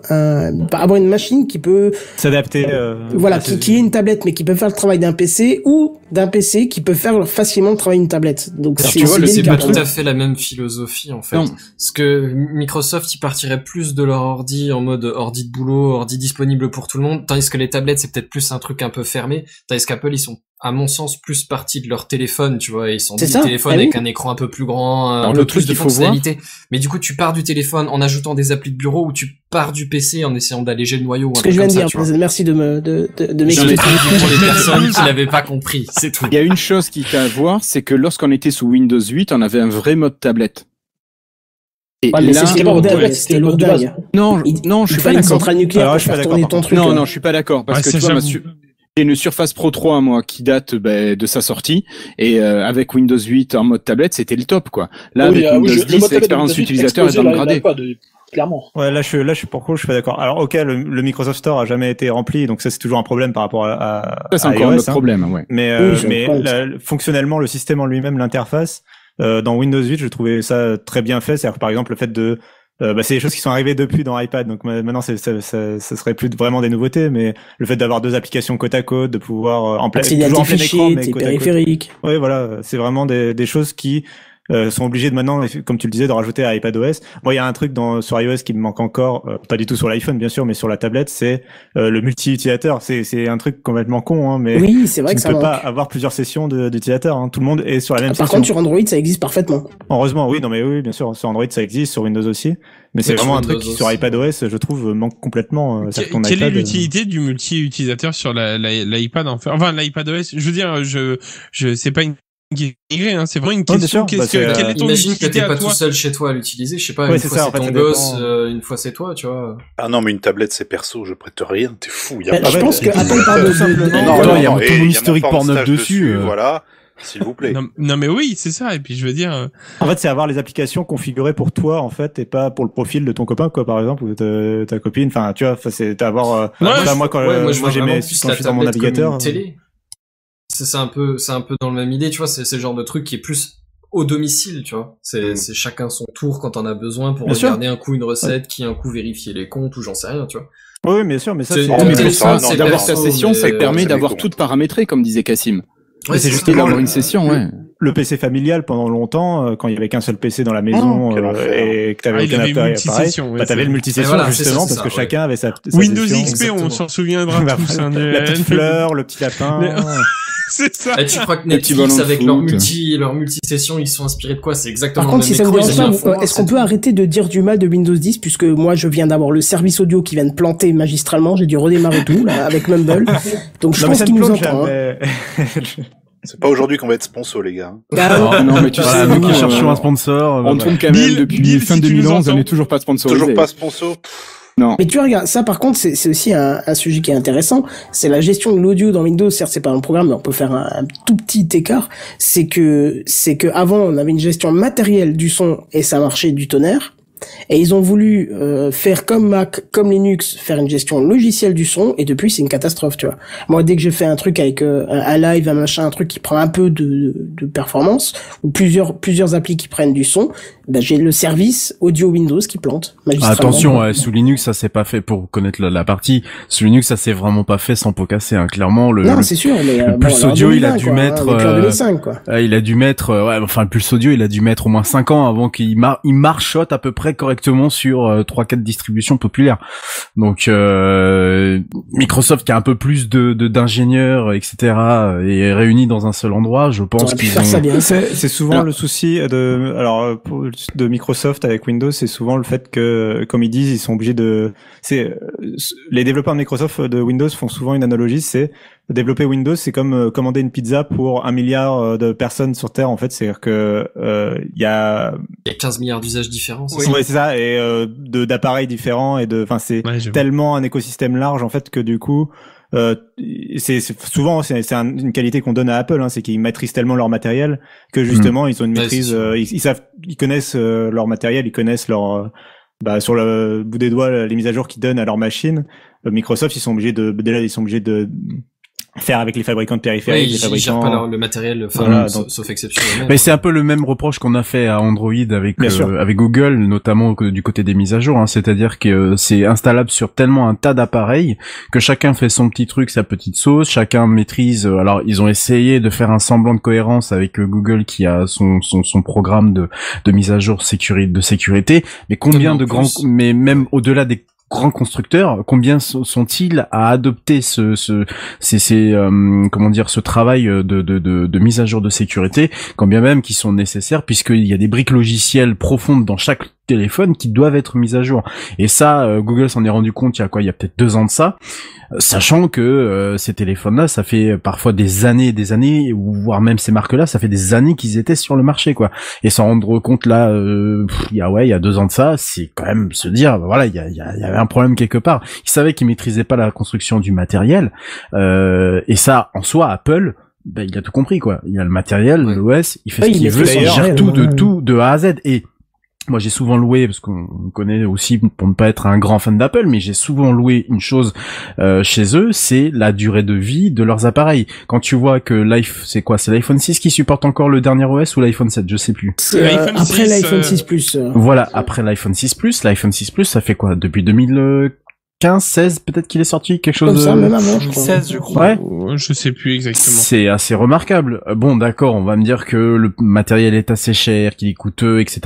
avoir une machine qui peut s'adapter. Voilà, qui est une tablette, mais qui peut faire le travail d'un PC, ou d'un PC qui peut faire facilement le travail d'une tablette. Donc c'est pas tout à fait la même philosophie en fait. Non. Parce que Microsoft, ils partiraient plus de leur ordi en mode ordi de boulot, ordi disponible pour tout le monde, tandis que les tablettes c'est peut-être plus un truc un peu fermé, tandis qu'Apple ils sont à mon sens plus partis de leur téléphone, tu vois, ils sont des téléphones avec un écran un peu plus grand, un peu plus de fonctionnalités. Mais du coup tu pars du téléphone en ajoutant des applis de bureau, ou tu pars du PC en essayant d'alléger le noyau. Ce que je viens de dire, merci de m'expliquer. Pour les personnes qui l'avaient pas compris, c'est tout. Il y a une chose qui t'a à voir, c'est que lorsqu'on était sous Windows 8, on avait un vrai mode tablette. Et là, c'était lourdingue. Non, je suis pas d'accord. Une centrale nucléaire pour faire tourner ton truc. Non, je suis pas d'accord, parce que tu vois, j'ai une Surface Pro 3, moi, qui date de sa sortie, et avec Windows 8 en mode tablette, c'était le top, quoi. Là, avec Windows 10, l'expérience utilisateur est dégradée. Clairement. Ouais, là, je suis pas d'accord. Alors, ok, le Microsoft Store a jamais été rempli, donc ça, c'est toujours un problème par rapport à ça, c'est encore un autre problème, ouais. Mais fonctionnellement, le système en lui-même, l'interface, dans Windows 8, je trouvais ça très bien fait. C'est-à-dire que, par exemple, le fait de c'est des choses qui sont arrivées depuis dans iPad, donc maintenant ça serait plus vraiment des nouveautés, mais le fait d'avoir deux applications côte à côte, de pouvoir toujours en plein écran, mais côte à côte. Oui, voilà, c'est vraiment des choses qui sont obligés de maintenant, comme tu le disais, de rajouter à iPadOS. Moi, il y a un truc sur iOS qui me manque encore, pas du tout sur l'iPhone bien sûr, mais sur la tablette, c'est le multi-utilisateur. C'est un truc complètement con, hein, mais oui, c'est vrai tu ne peux pas avoir plusieurs sessions d'utilisateurs. Hein. Tout le monde est sur la même session. Par contre, sur Android, ça existe parfaitement. Heureusement, oui, oui, bien sûr. Sur Android, ça existe, sur Windows aussi. Mais c'est vraiment un truc qui, sur iPadOS, je trouve, manque complètement. Quelle est l'utilité du multi-utilisateur sur l'iPad, enfin, l'iPadOS? Je veux dire, c'est pas une hein, c'est vraiment une question. Quelle est ton imagine que t'es pas tout seul chez toi à l'utiliser, je sais pas, une fois c'est ton gosse, une fois c'est toi, tu vois. Ah non, mais une tablette c'est perso, je prête rien, t'es fou. Je pense que Apple parle de simplement. Non, il y a tout mon historique Pornhub dessus. Voilà. S'il vous plaît. Non mais oui, c'est ça. Et puis je veux dire. En fait, c'est avoir les applications configurées pour toi, en fait, et pas pour le profil de ton copain, quoi, par exemple, ou de ta copine. Enfin, tu vois, c'est avoir. Moi, j'aimais quand je suis dans mon navigateur. C'est un peu dans la même idée, tu vois, c'est le genre de truc qui est plus au domicile, tu vois. C'est chacun son tour quand on a besoin pour regarder un coup une recette, qui un coup vérifier les comptes ou j'en sais rien, tu vois. Oui, bien sûr, mais ça c'est d'avoir sa session, ça permet d'avoir tout paramétré, comme disait Cassim. Ouais, c'est juste d'avoir une session, ouais. Le PC familial pendant longtemps, quand il y avait qu'un seul PC dans la maison et que t'avais aucun appareil, t'avais le multisession justement parce que chacun avait sa Windows XP, on s'en souviendra tous. La petite fleur, le petit lapin. C'est ça. Et tu crois que Netflix avec leur multi-session, ils sont inspirés de quoi? C'est exactement. Par contre, si ça vous dérange pas, est-ce qu'on peut arrêter de dire du mal de Windows 10, puisque moi je viens d'avoir le service audio qui vient de planter magistralement, j'ai dû redémarrer tout là, avec Mumble. Donc je pense qu'il nous entend. C'est pas aujourd'hui qu'on va être sponsor, les gars. Non, mais tu sais, nous qui cherchons un sponsor. On tourne quand même depuis fin 2011, on n'est toujours pas sponsorisé. Toujours pas sponsor. Non. Mais tu vois, regarde, ça par contre, c'est aussi un sujet qui est intéressant. C'est la gestion de l'audio dans Windows. Certes, c'est pas un programme, mais on peut faire un tout petit écart. C'est que avant, on avait une gestion matérielle du son et ça marchait du tonnerre. Et ils ont voulu faire comme Mac, comme Linux, faire une gestion logicielle du son, et depuis c'est une catastrophe, tu vois. Moi, dès que j'ai fait un truc avec un live, un machin, un truc qui prend un peu de performance, ou plusieurs applis qui prennent du son, ben j'ai le service audio Windows qui plante magistralement. Attention, sous Linux ça c'est pas fait pour connaître la partie. Sous Linux ça c'est vraiment pas fait sans pot cassé, hein. Clairement non, c'est sûr, mais le Pulse Audio il a dû mettre il a dû mettre le Pulse Audio il a dû mettre au moins 5 ans avant qu'il marchote à peu près correctement sur 3-4 distributions populaires. Donc Microsoft qui a un peu plus d'ingénieurs etc. et réunis dans un seul endroit, je pense qu'ils ont... C'est souvent le souci de Microsoft avec Windows, c'est souvent le fait que, comme ils disent, ils sont obligés les développeurs de Microsoft de Windows font souvent une analogie, c'est développer Windows, c'est comme commander une pizza pour 1 milliard de personnes sur Terre, en fait, c'est-à-dire que il y a 15 milliards d'usages différents. Oui, c'est ça, et d'appareils différents et c'est tellement un écosystème large en fait que du coup c'est souvent une qualité qu'on donne à Apple, hein, c'est qu'ils maîtrisent tellement leur matériel que justement ils ont une maîtrise, ils connaissent leur matériel, ils connaissent leur sur le bout des doigts les mises à jour qu'ils donnent à leur machine. Microsoft ils sont obligés de faire avec les fabricants de périphériques, les fabricants. Ils gèrent pas le matériel, Voilà, sauf exception. Mais c'est un peu le même reproche qu'on a fait à Android avec Google, notamment du côté des mises à jour, hein. C'est-à-dire que c'est installable sur tellement un tas d'appareils que chacun fait son petit truc, sa petite sauce, chacun maîtrise. Alors ils ont essayé de faire un semblant de cohérence avec Google qui a son programme de mise à jour de sécurité, mais combien de grands, mais même au-delà des grands constructeurs, combien sont-ils à adopter ce travail de mise à jour de sécurité, quand bien même qu'ils sont nécessaires, puisqu'il y a des briques logicielles profondes dans chaque téléphone qui doivent être mises à jour. Et ça, Google s'en est rendu compte il y a peut-être 2 ans de ça, sachant que ces téléphones-là, ça fait parfois des années, ou voire même ces marques-là, ça fait des années qu'ils étaient sur le marché, quoi. Et s'en rendre compte là, il y a 2 ans de ça, c'est quand même se dire, voilà, il y avait un problème quelque part. Ils savaient qu'ils maîtrisaient pas la construction du matériel, et ça, en soi, Apple, il a tout compris, quoi. Il a le matériel, l'OS, il fait ce qu'il veut, il gère tout de A à Z. Et moi, j'ai souvent loué, parce qu'on connaît aussi, pour ne pas être un grand fan d'Apple, mais j'ai souvent loué une chose chez eux, c'est la durée de vie de leurs appareils. Quand tu vois que c'est l'iPhone 6 qui supporte encore le dernier OS ou l'iPhone 7, je sais plus. Après l'iPhone 6 Plus. Voilà, après l'iPhone 6 Plus, l'iPhone 6 Plus, ça fait quoi? Depuis 2015, 16, peut-être qu'il est sorti, quelque chose comme ça, même avant, je crois. 16, je crois. Ouais. Je sais plus exactement. C'est assez remarquable. Bon, d'accord, on va me dire que le matériel est assez cher, qu'il est coûteux, etc.,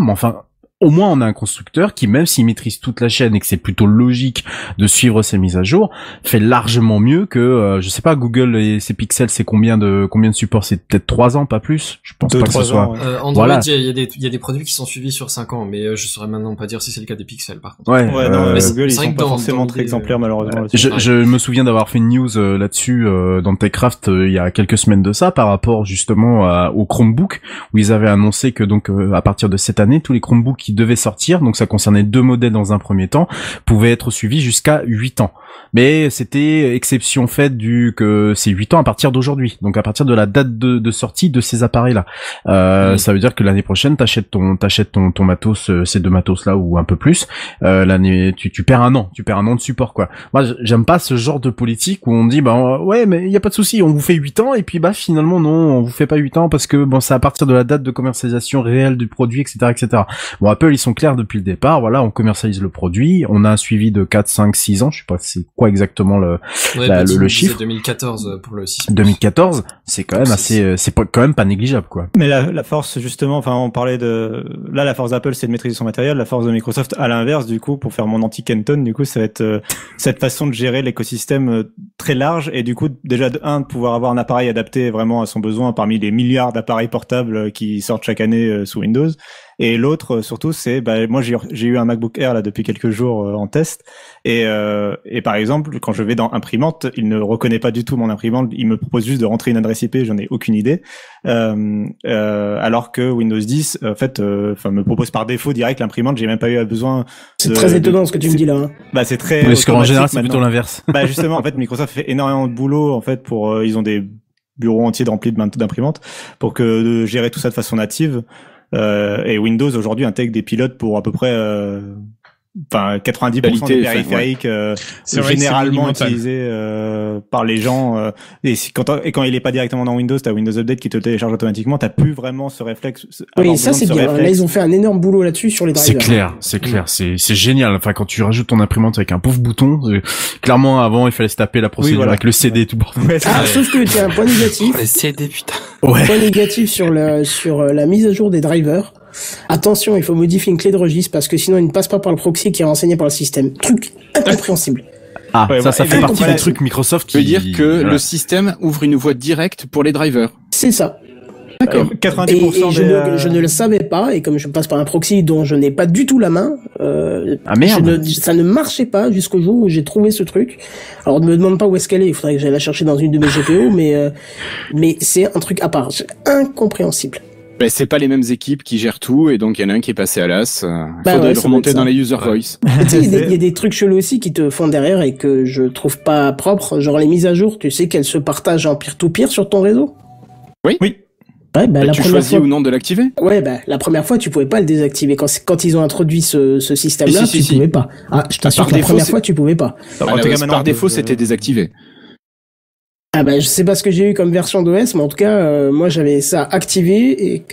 mais enfin, au moins on a un constructeur qui, même s'il maîtrise toute la chaîne et que c'est plutôt logique de suivre ses mises à jour, fait largement mieux que, je sais pas, Google et ses pixels, c'est combien de supports? C'est peut-être 3 ans, pas plus? Je pense pas que ce soit. Android, voilà. il y a des produits qui sont suivis sur 5 ans, mais je saurais maintenant pas dire si c'est le cas des pixels, par contre. Ouais, non, Google, ils sont pas forcément très exemplaires, malheureusement. Je me souviens d'avoir fait une news là-dessus dans TechCraft il y a quelques semaines de ça, par rapport justement au Chromebook, où ils avaient annoncé que donc à partir de cette année, tous les Chromebooks qui devaient sortir, donc ça concernait 2 modèles dans un premier temps, pouvaient être suivis jusqu'à 8 ans. Mais c'était exception faite que c'est 8 ans à partir d'aujourd'hui, donc à partir de la date de sortie de ces appareils-là. Ça veut dire que l'année prochaine, t'achètes ton matos, ces 2 matos-là ou un peu plus, l'année, tu perds un an de support, quoi. Moi, j'aime pas ce genre de politique où on dit, ouais, mais y a pas de souci, on vous fait 8 ans, et puis finalement, non, on vous fait pas 8 ans parce que c'est à partir de la date de commercialisation réelle du produit, etc. Bon, Apple, ils sont clairs depuis le départ, voilà, on commercialise le produit, on a un suivi de 4, 5, 6 ans, je sais pas c'est quoi exactement le chiffre. 2014 pour le 6. 2014, c'est quand même c'est quand même pas négligeable, quoi. Mais la force, justement, enfin, on parlait là, la force d'Apple, c'est de maîtriser son matériel, la force de Microsoft, à l'inverse, du coup, pour faire mon anti-Kenton, du coup, ça va être cette façon de gérer l'écosystème très large, et du coup, déjà, de pouvoir avoir un appareil adapté vraiment à son besoin parmi les milliards d'appareils portables qui sortent chaque année sous Windows. Et l'autre, surtout, c'est, moi, j'ai eu un MacBook Air là depuis quelques jours en test, et par exemple, quand je vais dans imprimante, il ne reconnaît pas du tout mon imprimante, il me propose juste de rentrer une adresse IP, j'en ai aucune idée, alors que Windows 10, en fait, me propose par défaut direct l'imprimante, j'ai même pas eu besoin. C'est très étonnant ce que tu me dis là. Hein. C'est très. Parce qu'en général, c'est plutôt l'inverse. Justement, en fait, Microsoft fait énormément de boulot, en fait, ils ont des bureaux entiers remplis d'imprimantes pour de gérer tout ça de façon native. Et Windows aujourd'hui intègre des pilotes pour à peu près 90% des périphériques généralement utilisés par les gens, et quand il est pas directement dans Windows, t'as Windows Update qui te le télécharge automatiquement, t'as plus vraiment ce réflexe. Oui, ça c'est bien. Là ils ont fait un énorme boulot là-dessus sur les drivers. C'est clair, c'est génial. Enfin, quand tu rajoutes ton imprimante avec un pauvre bouton, clairement avant il fallait se taper la procédure avec le CD et tout bordel. Sauf que tu as un point négatif. Les CD, putain. Un point négatif sur la mise à jour des drivers. Attention, il faut modifier une clé de registre parce que sinon il ne passe pas par le proxy qui est renseigné par le système. Truc incompréhensible. Ça fait partie des trucs Microsoft qui veut dire que le système ouvre une voie directe pour les drivers. C'est ça. D'accord. 90% je ne le savais pas, et comme je passe par un proxy dont je n'ai pas du tout la main, ça ne marchait pas jusqu'au jour où j'ai trouvé ce truc. Alors ne me demande pas où est-ce qu'elle est, il faudrait que j'aille la chercher dans une de mes GPO, mais c'est un truc à part, incompréhensible. C'est pas les mêmes équipes qui gèrent tout, et donc il y en a un qui est passé à l'as. Faudrait le remonter dans les user voice. Il y a des trucs chelous aussi qui te font derrière et que je trouve pas propres, genre les mises à jour, tu sais qu'elles se partagent en peer-to-peer sur ton réseau? Oui. Ouais, tu choisis ou non de l'activer? Ouais, la première fois, tu pouvais pas le désactiver. Quand ils ont introduit ce système-là, tu pouvais pas. Je t'assure que la première fois, tu pouvais pas. Par défaut, c'était désactivé. Ah bah je sais pas ce que j'ai eu comme version d'OS, mais en tout cas, moi j'avais ça activé et...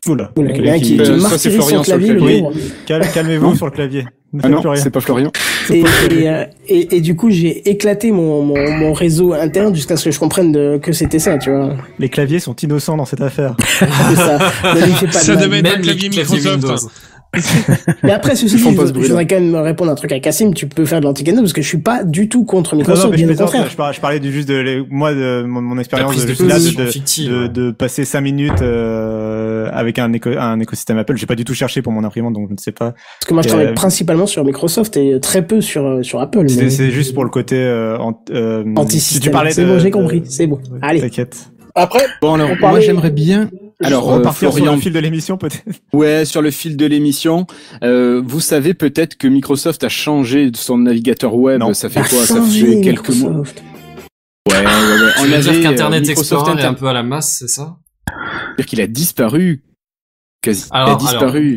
Oula, il y a un qui martyrise son clavier, le pauvre. Calmez-vous sur le clavier. Ah non, c'est pas Florian. Et du coup, j'ai éclaté mon réseau interne jusqu'à ce que je comprenne que c'était ça, tu vois. Les claviers sont innocents dans cette affaire. C'est ça. Ça devait être un clavier Microsoft. Mais après, ceci dit, je voudrais quand même répondre un truc à Cassim. Tu peux faire de l'anti-cadeau parce que je suis pas du tout contre Microsoft, bien au contraire. Je parlais juste de mon expérience de passer 5 minutes avec un écosystème Apple. J'ai pas du tout cherché pour mon imprimante, donc je ne sais pas. Parce que moi, je travaille principalement sur Microsoft et très peu sur Apple. C'est juste pour le côté anti-système. Si tu parlais c'est bon, j'ai compris. C'est bon. Allez. T'inquiète. Après, bon alors, moi j'aimerais bien. Alors, repartir sur le fil de l'émission, peut-être. Ouais, sur le fil de l'émission. Vous savez peut-être que Microsoft a changé son navigateur web. Non. Ça fait quoi? Ça fait quelques mois. Ouais. On a dire qu'Internet Explorer est un peu à la masse, c'est ça? C'est-à-dire qu'il a disparu. Alors,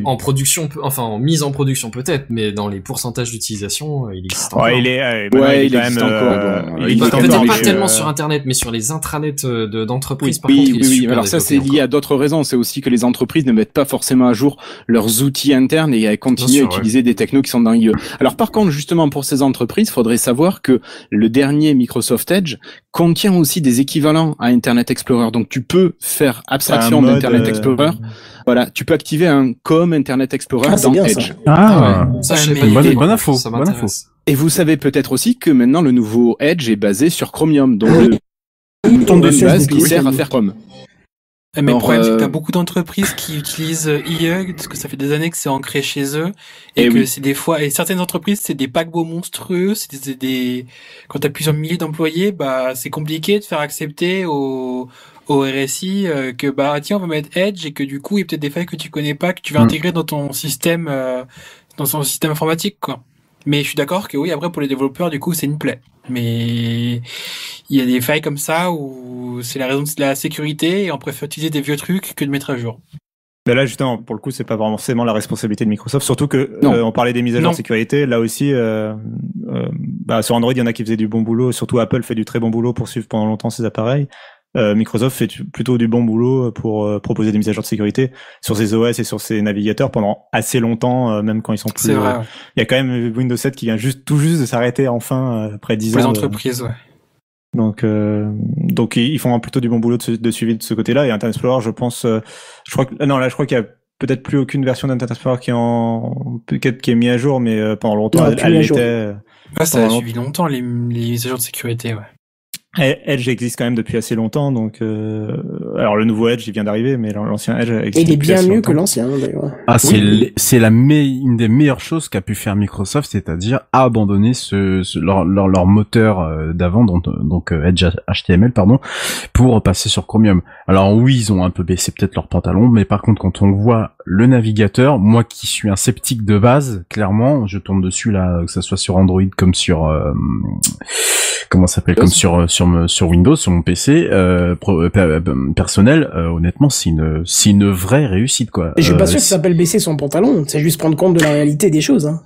en production, enfin en mise en production peut-être, mais dans les pourcentages d'utilisation, il existe encore. Il existe encore. Peut-être pas tellement sur Internet, mais sur les intranets d'entreprises. Par contre, oui. Alors ça, c'est lié à d'autres raisons. C'est aussi que les entreprises ne mettent pas forcément à jour leurs outils internes et elles continuent à utiliser des technos qui sont dans IE. Alors par contre, justement pour ces entreprises, il faudrait savoir que le dernier Microsoft Edge contient aussi des équivalents à Internet Explorer. Donc tu peux faire abstraction d'Internet Explorer. Voilà, tu peux activer un comme Internet Explorer dans Edge. Ça, bonne info. Et vous savez peut-être aussi que maintenant le nouveau Edge est basé sur Chromium, donc le bouton de base qui sert à faire Chrome. Mais le problème, c'est que t'as beaucoup d'entreprises qui utilisent IE, parce que ça fait des années que c'est ancré chez eux, et que c'est des fois, et certaines entreprises, c'est des paquebots monstrueux, c'est des, quand t'as plusieurs milliers d'employés, bah, c'est compliqué de faire accepter au RSI que bah tiens on va mettre Edge et que du coup il y a peut-être des failles que tu connais pas que tu vas intégrer dans ton système informatique quoi. Mais je suis d'accord que oui après pour les développeurs du coup c'est une plaie. Mais il y a des failles comme ça où c'est la raison de la sécurité et on préfère utiliser des vieux trucs que de mettre à jour. Mais là justement pour le coup c'est pas forcément la responsabilité de Microsoft, surtout que on parlait des mises à jour de sécurité, là aussi sur Android il y en a qui faisaient du bon boulot, surtout Apple fait du très bon boulot pour suivre pendant longtemps ses appareils. Microsoft fait plutôt du bon boulot pour proposer des mises à jour de sécurité sur ses OS et sur ses navigateurs pendant assez longtemps, même quand ils sont plus. C'est vrai. Il y a quand même Windows 7 qui vient tout juste de s'arrêter enfin après 10 ans. Les entreprises, Donc ils font plutôt du bon boulot de suivi de ce côté-là. Et Internet Explorer, je pense, je crois qu'il y a peut-être plus aucune version d'Internet Explorer qui est mise à jour, mais pendant longtemps elle l'était. Ça a suivi longtemps les mises à jour de sécurité, ouais. Edge existe quand même depuis assez longtemps, donc alors le nouveau Edge il vient d'arriver, mais l'ancien Edge existe. Et il est bien mieux que l'ancien d'ailleurs. C'est une des meilleures choses qu'a pu faire Microsoft, c'est-à-dire abandonner leur moteur d'avant, donc Edge HTML pour passer sur Chromium. Alors oui, ils ont un peu baissé peut-être leur pantalon, mais par contre quand on voit le navigateur, moi qui suis un sceptique de base, clairement, je tourne dessus là, que ça soit sur Android comme sur comment ça s'appelle, comme sur Windows, sur mon PC personnel, honnêtement c'est une vraie réussite quoi. Et je suis pas sûr que ça s'appelle baisser son pantalon, c'est juste prendre compte de la réalité des choses hein.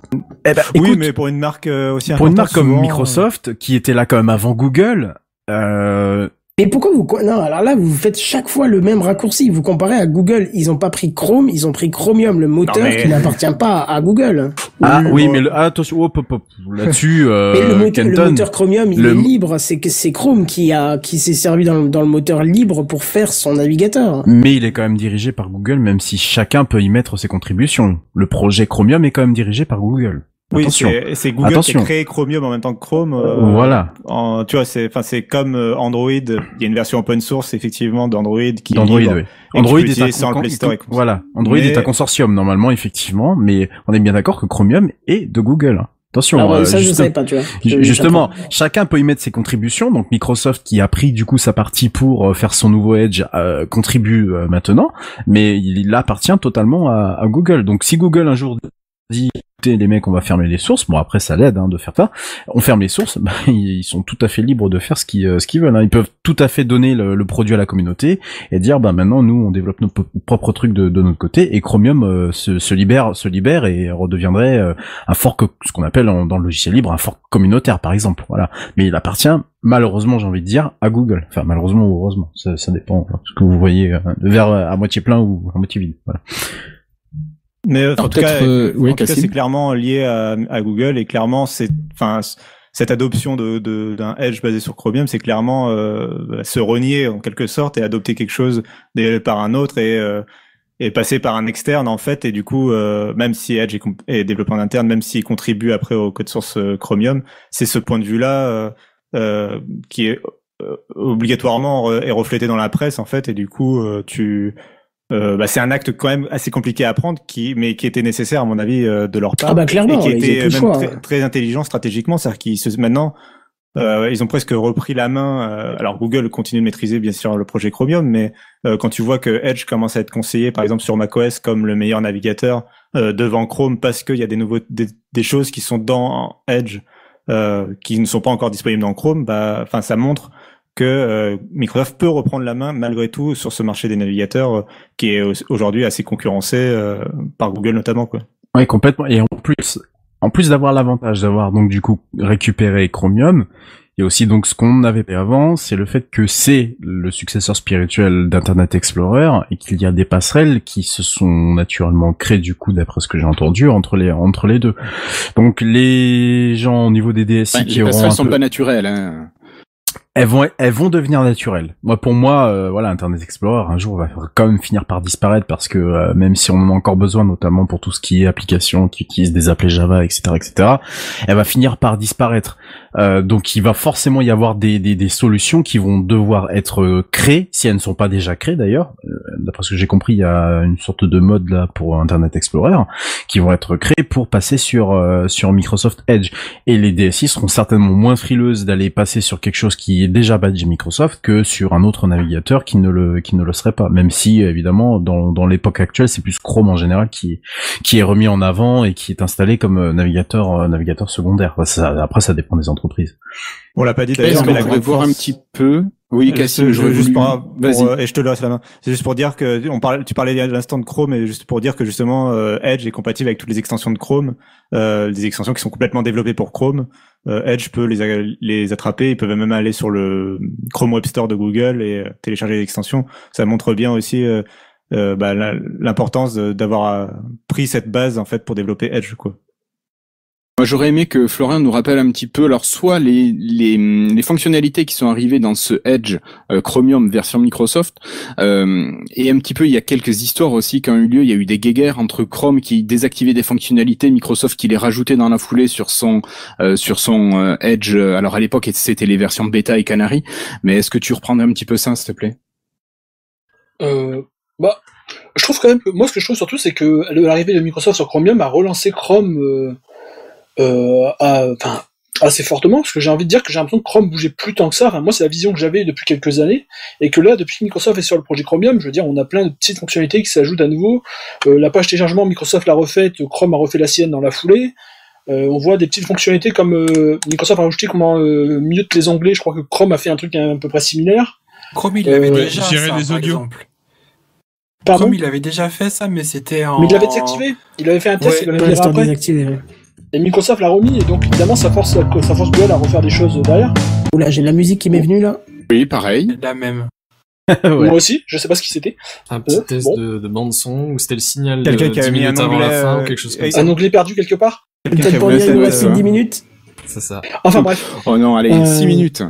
Oui, mais pour une marque aussi importante, pour une marque comme Microsoft qui était là quand même avant Google, mais pourquoi non, alors là, vous faites chaque fois le même raccourci. Vous comparez à Google. Ils ont pas pris Chrome, ils ont pris Chromium, le moteur qui n'appartient pas à Google. Oui, mais attention, là-dessus, le moteur Chromium, il est libre. C'est Chrome qui s'est servi dans le moteur libre pour faire son navigateur. Mais il est quand même dirigé par Google, même si chacun peut y mettre ses contributions. Le projet Chromium est quand même dirigé par Google. Oui, c'est Google qui a créé Chromium en même temps que Chrome. Voilà. Tu vois, c'est comme Android. Il y a une version open source effectivement d'Android qui Android est sans le Play Store. Voilà. Android est un consortium normalement, effectivement, mais on est bien d'accord que Chromium est de Google. Attention. Ça, je sais pas, tu vois. Justement, chacun peut y mettre ses contributions. Donc Microsoft, qui a pris du coup sa partie pour faire son nouveau Edge, contribue maintenant, mais il appartient totalement à Google. Donc si Google un jour dit les mecs, on va fermer les sources. Bon, après ça l'aide de faire ça. On ferme les sources, ils sont tout à fait libres de faire ce qu'ils veulent. Ils peuvent tout à fait donner le produit à la communauté et dire maintenant nous on développe nos propres trucs de notre côté et Chromium se libère et redeviendrait un fork, ce qu'on appelle dans le logiciel libre un fork communautaire par exemple. Voilà. Mais il appartient malheureusement, j'ai envie de dire, à Google. Enfin malheureusement ou heureusement, ça dépend ce que vous voyez, le verre à moitié plein ou à moitié vide. Voilà. Mais en tout cas, c'est clairement lié à Google et clairement, cette adoption d'un Edge basé sur Chromium, c'est clairement se renier en quelque sorte et adopter quelque chose par un autre et passer par un externe en fait. Et du coup, même si Edge est développé en interne, même s'il contribue après au code source Chromium, c'est ce point de vue-là qui est obligatoirement est reflété dans la presse en fait. Et du coup, c'est un acte quand même assez compliqué à prendre, mais qui était nécessaire à mon avis de leur part, clairement, et qui était même très intelligent stratégiquement, c'est-à-dire maintenant ils ont presque repris la main. Alors Google continue de maîtriser bien sûr le projet Chromium, mais quand tu vois que Edge commence à être conseillé par exemple sur macOS comme le meilleur navigateur devant Chrome parce qu'il y a des choses qui sont dans Edge qui ne sont pas encore disponibles dans Chrome, ça montre que Microsoft peut reprendre la main malgré tout sur ce marché des navigateurs qui est aujourd'hui assez concurrencé par Google notamment quoi. Oui, complètement. Et en plus d'avoir l'avantage d'avoir donc du coup récupéré Chromium, il y a aussi donc ce qu'on avait fait avant, c'est le fait que c'est le successeur spirituel d'Internet Explorer et qu'il y a des passerelles qui se sont naturellement créées du coup d'après ce que j'ai entendu entre les deux. Donc les gens au niveau des DSI qui auront les passerelles sont pas naturelles hein. Elles vont devenir naturelles. Pour moi, Internet Explorer un jour va quand même finir par disparaître parce que même si on en a encore besoin, notamment pour tout ce qui est applications qui utilisent des appels Java, etc., elle va finir par disparaître. Donc il va forcément y avoir des solutions qui vont devoir être créées, si elles ne sont pas déjà créées d'ailleurs. D'après ce que j'ai compris, il y a une sorte de mode là pour Internet Explorer qui vont être créées pour passer sur Microsoft Edge. Et les DSI seront certainement moins frileuses d'aller passer sur quelque chose qui est déjà badge Microsoft que sur un autre navigateur qui ne le serait pas. Même si évidemment dans l'époque actuelle c'est plus Chrome en général qui est remis en avant et qui est installé comme navigateur secondaire. Après ça dépend des entreprises. On l'a pas dit d'ailleurs, mais on pourrait voir un petit peu. Oui, Cassim, je et je te laisse la main. C'est juste pour dire que tu parlais à l'instant de Chrome, et juste pour dire que justement Edge est compatible avec toutes les extensions de Chrome, des extensions qui sont complètement développées pour Chrome. Edge peut les attraper, ils peuvent même aller sur le Chrome Web Store de Google et télécharger les extensions. Ça montre bien aussi l'importance d'avoir pris cette base en fait pour développer Edge quoi. Moi, j'aurais aimé que Florian nous rappelle un petit peu, alors soit les fonctionnalités qui sont arrivées dans ce Edge Chromium version Microsoft, et un petit peu, il y a quelques histoires aussi qui ont eu lieu. Il y a eu des guéguerres entre Chrome qui désactivait des fonctionnalités, Microsoft qui les rajoutait dans la foulée sur son Edge. Alors à l'époque, c'était les versions bêta et Canary, mais est-ce que tu reprendrais un petit peu ça, s'il te plaît? Je trouve quand même que moi, ce que je trouve surtout, c'est que l'arrivée de Microsoft sur Chromium a relancé Chrome. Assez fortement, parce que j'ai envie de dire que j'ai l'impression que Chrome bougeait plus tant que ça. Enfin, moi, c'est la vision que j'avais depuis quelques années, et que là, depuis que Microsoft est sur le projet Chromium, je veux dire, on a plein de petites fonctionnalités qui s'ajoutent à nouveau. La page téléchargement, Microsoft l'a refaite, Chrome a refait la sienne dans la foulée. On voit des petites fonctionnalités comme Microsoft a rajouté comment mute les onglets. Je crois que Chrome a fait un truc à peu près similaire. Chrome, il avait déjà gérer ça, les par audios. exemple. Pardon, Chrome, il avait déjà fait ça, mais c'était en... mais il l'avait désactivé. Il avait fait un test, il l'avait fait après. Désactivé. Et Microsoft l'a remis, et donc évidemment ça force Google à refaire des choses derrière. Oula, j'ai de la musique qui m'est venue là. Oui, pareil. La même. Ouais. Moi aussi, je sais pas ce qui c'était. Un petit test de bande son, ou c'était le signal Quelqu'un qui avait mis un avant la onglet, fin, ou quelque chose comme ça. Un onglet perdu quelque part. Peut-être pour dire qu'il nous reste 10 minutes. C'est ça. Enfin bref. Oh non, allez, 6 minutes.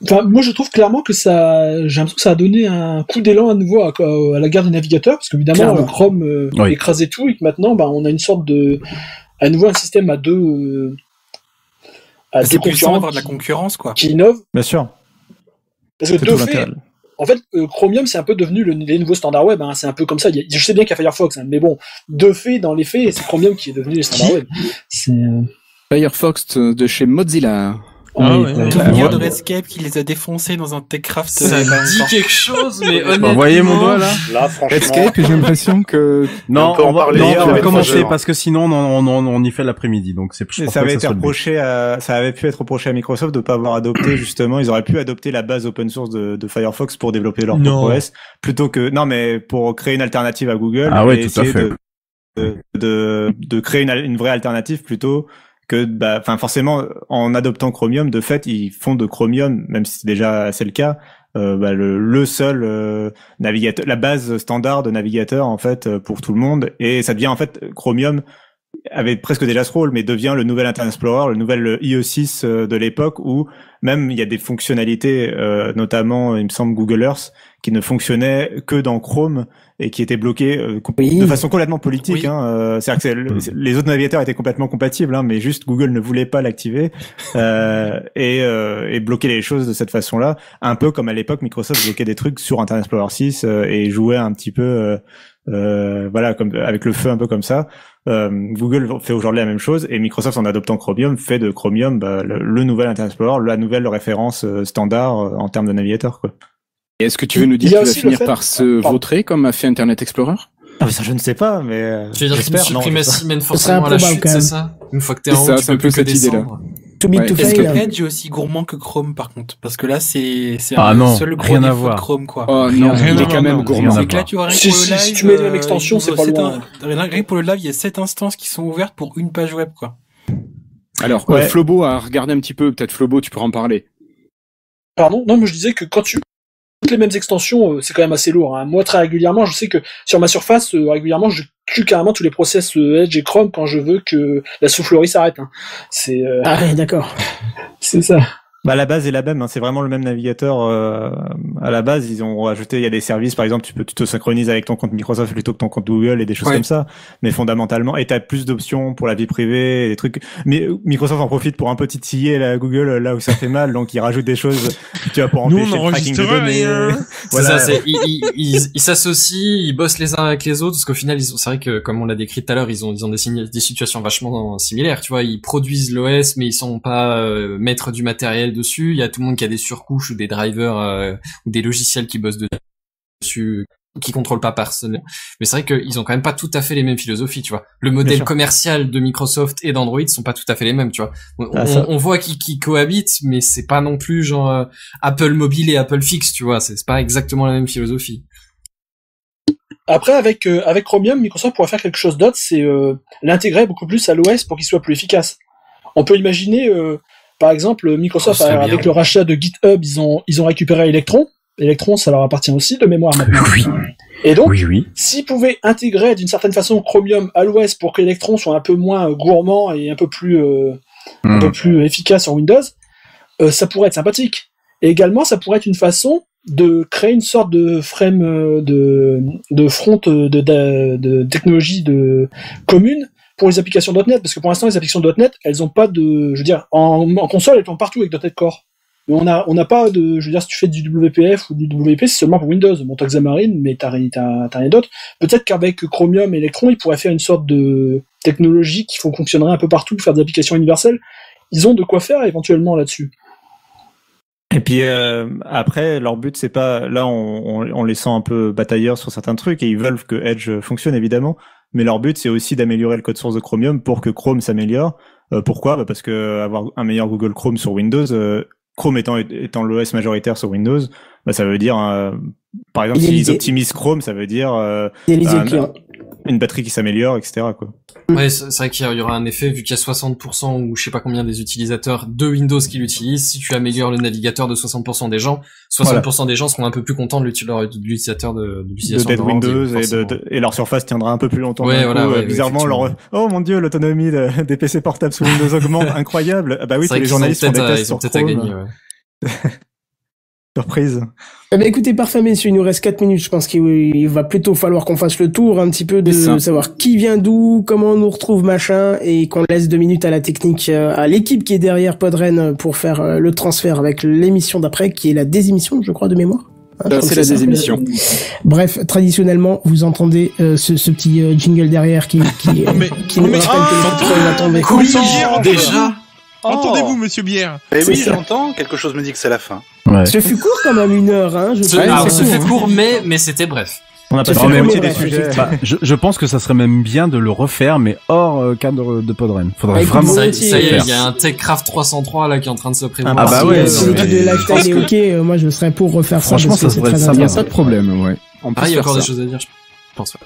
Enfin, moi je trouve clairement que j'ai l'impression que ça a donné un coup d'élan à nouveau à la guerre des navigateurs, parce qu'évidemment Chrome écrasait tout, et que maintenant on a une sorte à nouveau un système à deux concurrents, avoir de la concurrence quoi. Qui innove. Bien sûr. Parce que de fait, en fait, Chromium c'est un peu devenu les nouveaux standards web. Hein. C'est un peu comme ça. Je sais bien qu'il y a Firefox, hein, mais bon, de fait, dans les faits, c'est Chromium qui est devenu les standards web. Firefox de chez Mozilla. de Redscape qui les a défoncés dans un Techcraft. Ça dit quelque chose, mais honnêtement. Vous voyez mon doigt là? Là, franchement. Redscape, j'ai l'impression que... Non, on va commencer parce que sinon on y fait l'après-midi, donc c'est. Ça avait pu être reproché à Microsoft de pas avoir adopté justement. Ils auraient pu adopter la base open source de Firefox pour développer leur propre OS, plutôt que mais pour créer une alternative à Google. Ah ouais, et tout à fait. De créer une vraie alternative plutôt que forcément en adoptant Chromium, de fait ils font de Chromium, même si c'est déjà assez le cas, le seul navigateur, la base standard de navigateur en fait pour tout le monde, et ça devient en fait Chromium avait presque déjà ce rôle, mais devient le nouvel Internet Explorer, le nouvel IE6 de l'époque, où même il y a des fonctionnalités, notamment il me semble Google Earth, qui ne fonctionnaient que dans Chrome et qui étaient bloqués de façon complètement politique. C'est-à-dire que les autres navigateurs étaient complètement compatibles, mais juste Google ne voulait pas l'activer et bloquer les choses de cette façon-là, un peu comme à l'époque Microsoft bloquait des trucs sur Internet Explorer 6 et jouait un petit peu comme avec le feu, un peu comme ça. Google fait aujourd'hui la même chose, et Microsoft, en adoptant Chromium, fait de Chromium le nouvel Internet Explorer, la nouvelle référence standard en termes de navigateur, quoi. Et est-ce que tu veux nous dire qu'il va finir par se vautrer comme a fait Internet Explorer? Ah, mais ça, je ne sais pas, mais tu veux dire que suprématie mène forcément à la chute, c'est ça? Une fois que t'es en haut, tu peux plus que descendre. Est-ce que Edge est aussi gourmand que Chrome, par contre? Parce que là, c'est seul gros rien à défaut voir. de Chrome, quoi. Oh non, il est quand même gourmand. C'est que là, tu vois, rien que pour le live. Si tu mets la même extension, c'est pas loin. Rien que pour le live, il y a 7 instances qui sont ouvertes pour une page web, quoi. Alors, Flobo a regardé un petit peu, peut-être Flobo, tu pourras en parler. Pardon? Non, mais je disais que quand tu toutes les mêmes extensions, c'est quand même assez lourd. Moi, très régulièrement, je sais que sur ma Surface, régulièrement, je tue carrément tous les process Edge et Chrome quand je veux que la soufflerie s'arrête. C'est Ah ouais, d'accord. C'est ça. La base est la même, c'est vraiment le même navigateur. À la base, ils ont rajouté, il y a des services, par exemple, tu te synchronises avec ton compte Microsoft plutôt que ton compte Google et des choses comme ça. Mais fondamentalement, et t'as plus d'options pour la vie privée et des trucs. Mais Microsoft en profite pour un peu titiller Google là où ça fait mal, donc ils rajoutent des choses, tu vois, pour empêcher le tracking des données. Voilà. C'est ça, ils s'associent, ils bossent les uns avec les autres, parce qu'au final, c'est vrai que, comme on l'a décrit tout à l'heure, ils ont des situations vachement similaires, tu vois, ils produisent l'OS, mais ils sont pas maîtres du matériel dessus. Il y a tout le monde qui a des surcouches ou des drivers ou des logiciels qui bossent dessus, qui contrôlent pas personnellement. Mais c'est vrai qu'ils ont quand même pas tout à fait les mêmes philosophies, tu vois. Le modèle commercial de Microsoft et d'Android sont pas tout à fait les mêmes, tu vois. On voit qu'ils cohabitent, mais c'est pas non plus genre Apple mobile et Apple fixe, tu vois. C'est pas exactement la même philosophie. Après, avec Chromium, Microsoft pourrait faire quelque chose d'autre, c'est l'intégrer beaucoup plus à l'OS pour qu'il soit plus efficace. On peut imaginer par exemple, Microsoft, avec le rachat de GitHub, ils ont récupéré Electron. Electron, ça leur appartient aussi de mémoire maintenant. Oui. Et donc, s'ils pouvaient intégrer d'une certaine façon Chromium à l'OS pour que Electron soit un peu moins gourmand et un peu plus efficace sur Windows, ça pourrait être sympathique. Et également, ça pourrait être une façon de créer une sorte de frame de front de technologie commune pour les applications .NET, parce que pour l'instant, les applications .NET, elles ont pas de, je veux dire, en console, elles tournent partout avec .NET Core. Mais on n'a pas de, je veux dire, si tu fais du WPF ou du WP, c'est seulement pour Windows. Bon, t'as Xamarin, mais t'as rien d'autre. Peut-être qu'avec Chromium et Electron, ils pourraient faire une sorte de technologie qui fonctionnerait un peu partout pour faire des applications universelles. Ils ont de quoi faire éventuellement là-dessus. Et puis après, leur but, c'est pas, là on les sent un peu batailleurs sur certains trucs, et ils veulent que Edge fonctionne évidemment, mais leur but, c'est aussi d'améliorer le code source de Chromium pour que Chrome s'améliore. Pourquoi ? Parce que avoir un meilleur Google Chrome sur Windows, Chrome étant l'OS majoritaire sur Windows, ça veut dire, par exemple, s'ils optimisent Chrome, ça veut dire une batterie qui s'améliore, etc., quoi. Ouais, c'est vrai qu'il y aura un effet, vu qu'il y a 60% ou je sais pas combien des utilisateurs de Windows qui l'utilisent. Si tu améliores le navigateur de 60% des gens, 60% des gens seront un peu plus contents de l'utilisateur de l'utilisation de Windows, et leur surface tiendra un peu plus longtemps. Bizarrement, oh mon dieu, l'autonomie des PC portables sous Windows augmente, incroyable. Bah oui, tous les journalistes font des tests sur Chrome. Gagner, Surprise. Écoutez, parfait, messieurs, il nous reste 4 minutes. Je pense qu'il va plutôt falloir qu'on fasse le tour un petit peu de savoir qui vient d'où, comment on nous retrouve, machin, et qu'on laisse 2 minutes à la technique, à l'équipe qui est derrière Podren pour faire le transfert avec l'émission d'après, qui est la désémission, je crois, de mémoire. C'est la désémission. Bref, traditionnellement, vous entendez ce petit jingle derrière qui nous rappelle que déjà. Entendez-vous, monsieur Bière? Eh oui, j'entends. Quelque chose me dit que c'est la fin. Ouais. Ce fut court quand même, 1 heure, hein. Ce fut court, mais c'était bref. On a pas fait des sujets. Bah, je pense que ça serait même bien de le refaire, mais hors cadre de Podren. Faudrait vraiment. Ça y est, il y a un TechCraft 303 là qui est en train de se prévoir. Ah bah ouais. Si l'équipe de Lifetile est ok, moi je serais pour refaire ça. Franchement, ça serait ça. Il y a pas de problème, ouais. Il y a encore des choses à dire, je pense.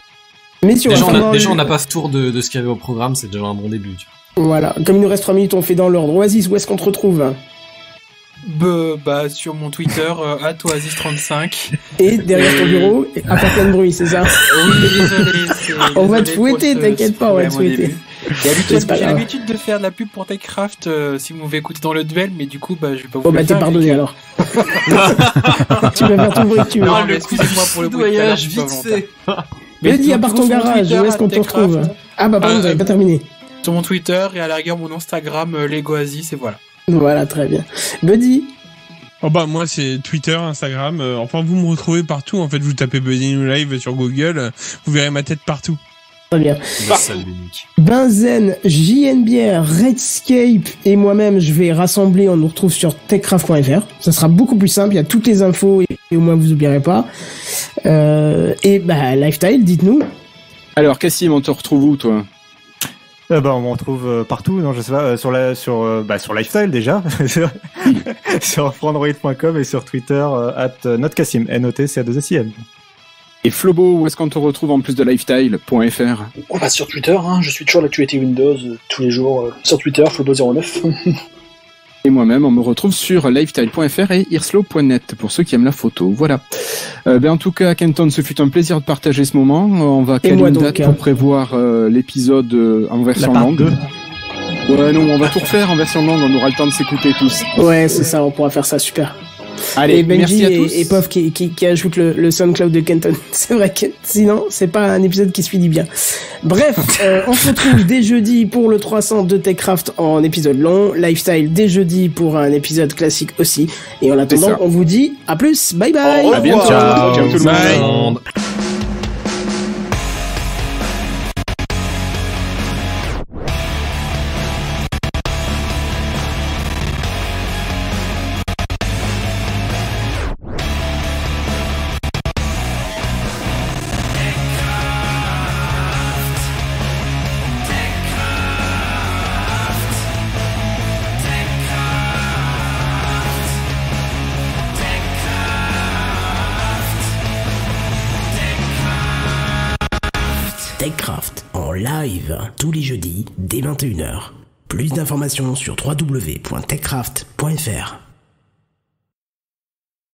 Mais si déjà, on n'a pas fait tour de ce qu'il y avait au programme, c'est déjà un bon début. Voilà. Comme il nous reste 3 minutes, on fait dans l'ordre. Oasis, où est-ce qu'on te retrouve? Bah, sur mon Twitter, @oasis35. Et derrière ton bureau, à faire plein de bruit, c'est ça? Oui, désolé. On va te fouetter, t'inquiète pas, on va te fouetter. J'ai l'habitude de faire de la pub pour TechCraft, si vous m'avez écouté dans le duel, mais du coup, bah, je vais pas vous le faire. T'es pardonné, alors. Tu vas faire tout le bruit que tu veux. Non, excusez-moi pour le bruit. Vite fait. Mais dis, à part ton garage, où est-ce qu'on te retrouve? Ah bah pardon, vous avez pas terminé. Sur mon Twitter et à la rigueur mon Instagram, LegoAsis, et voilà. Voilà, très bien. Buddy? Oh bah moi c'est Twitter, Instagram, enfin vous me retrouvez partout, en fait vous tapez Buddy New Live sur Google, vous verrez ma tête partout. Très bien. Benzen, JNBR, Redscape et moi-même je vais rassembler, on nous retrouve sur techcraft.fr, ça sera beaucoup plus simple, il y a toutes les infos et au moins vous oublierez pas. Et bah Lifetile, dites-nous. Alors Cassim, on te retrouve où toi? Bah, on me retrouve partout, non, je sais pas, sur Lifetile déjà, sur frandroid.com et sur Twitter @notcassim, NOTCA2SIM. Et Flobo, où est-ce qu'on te retrouve en plus de lifetile.fr? Bah, sur Twitter, hein, je suis toujours l'actualité Windows tous les jours sur Twitter, Flobo09. Et moi-même, on me retrouve sur lifetile.fr et irslo.net pour ceux qui aiment la photo. Voilà. En tout cas, Kenton, ce fut un plaisir de partager ce moment. On va caler une date pour prévoir l'épisode en version longue. Ouais, non, on va tout refaire en version longue. On aura le temps de s'écouter tous. Ouais, c'est ça. On pourra faire ça. Super. Allez, et Benji merci à tous. Et Pof qui ajoute le SoundCloud de Kenton. C'est vrai que sinon, c'est pas un épisode qui se finit bien. Bref, on se retrouve dès jeudi pour le 300 de TechCraft en épisode long. Lifestyle dès jeudi pour un épisode classique aussi. Et en attendant, on vous dit à plus. Bye bye. À bientôt. Ciao tout le monde. TechCraft en live tous les jeudis dès 21h. Plus d'informations sur www.techcraft.fr.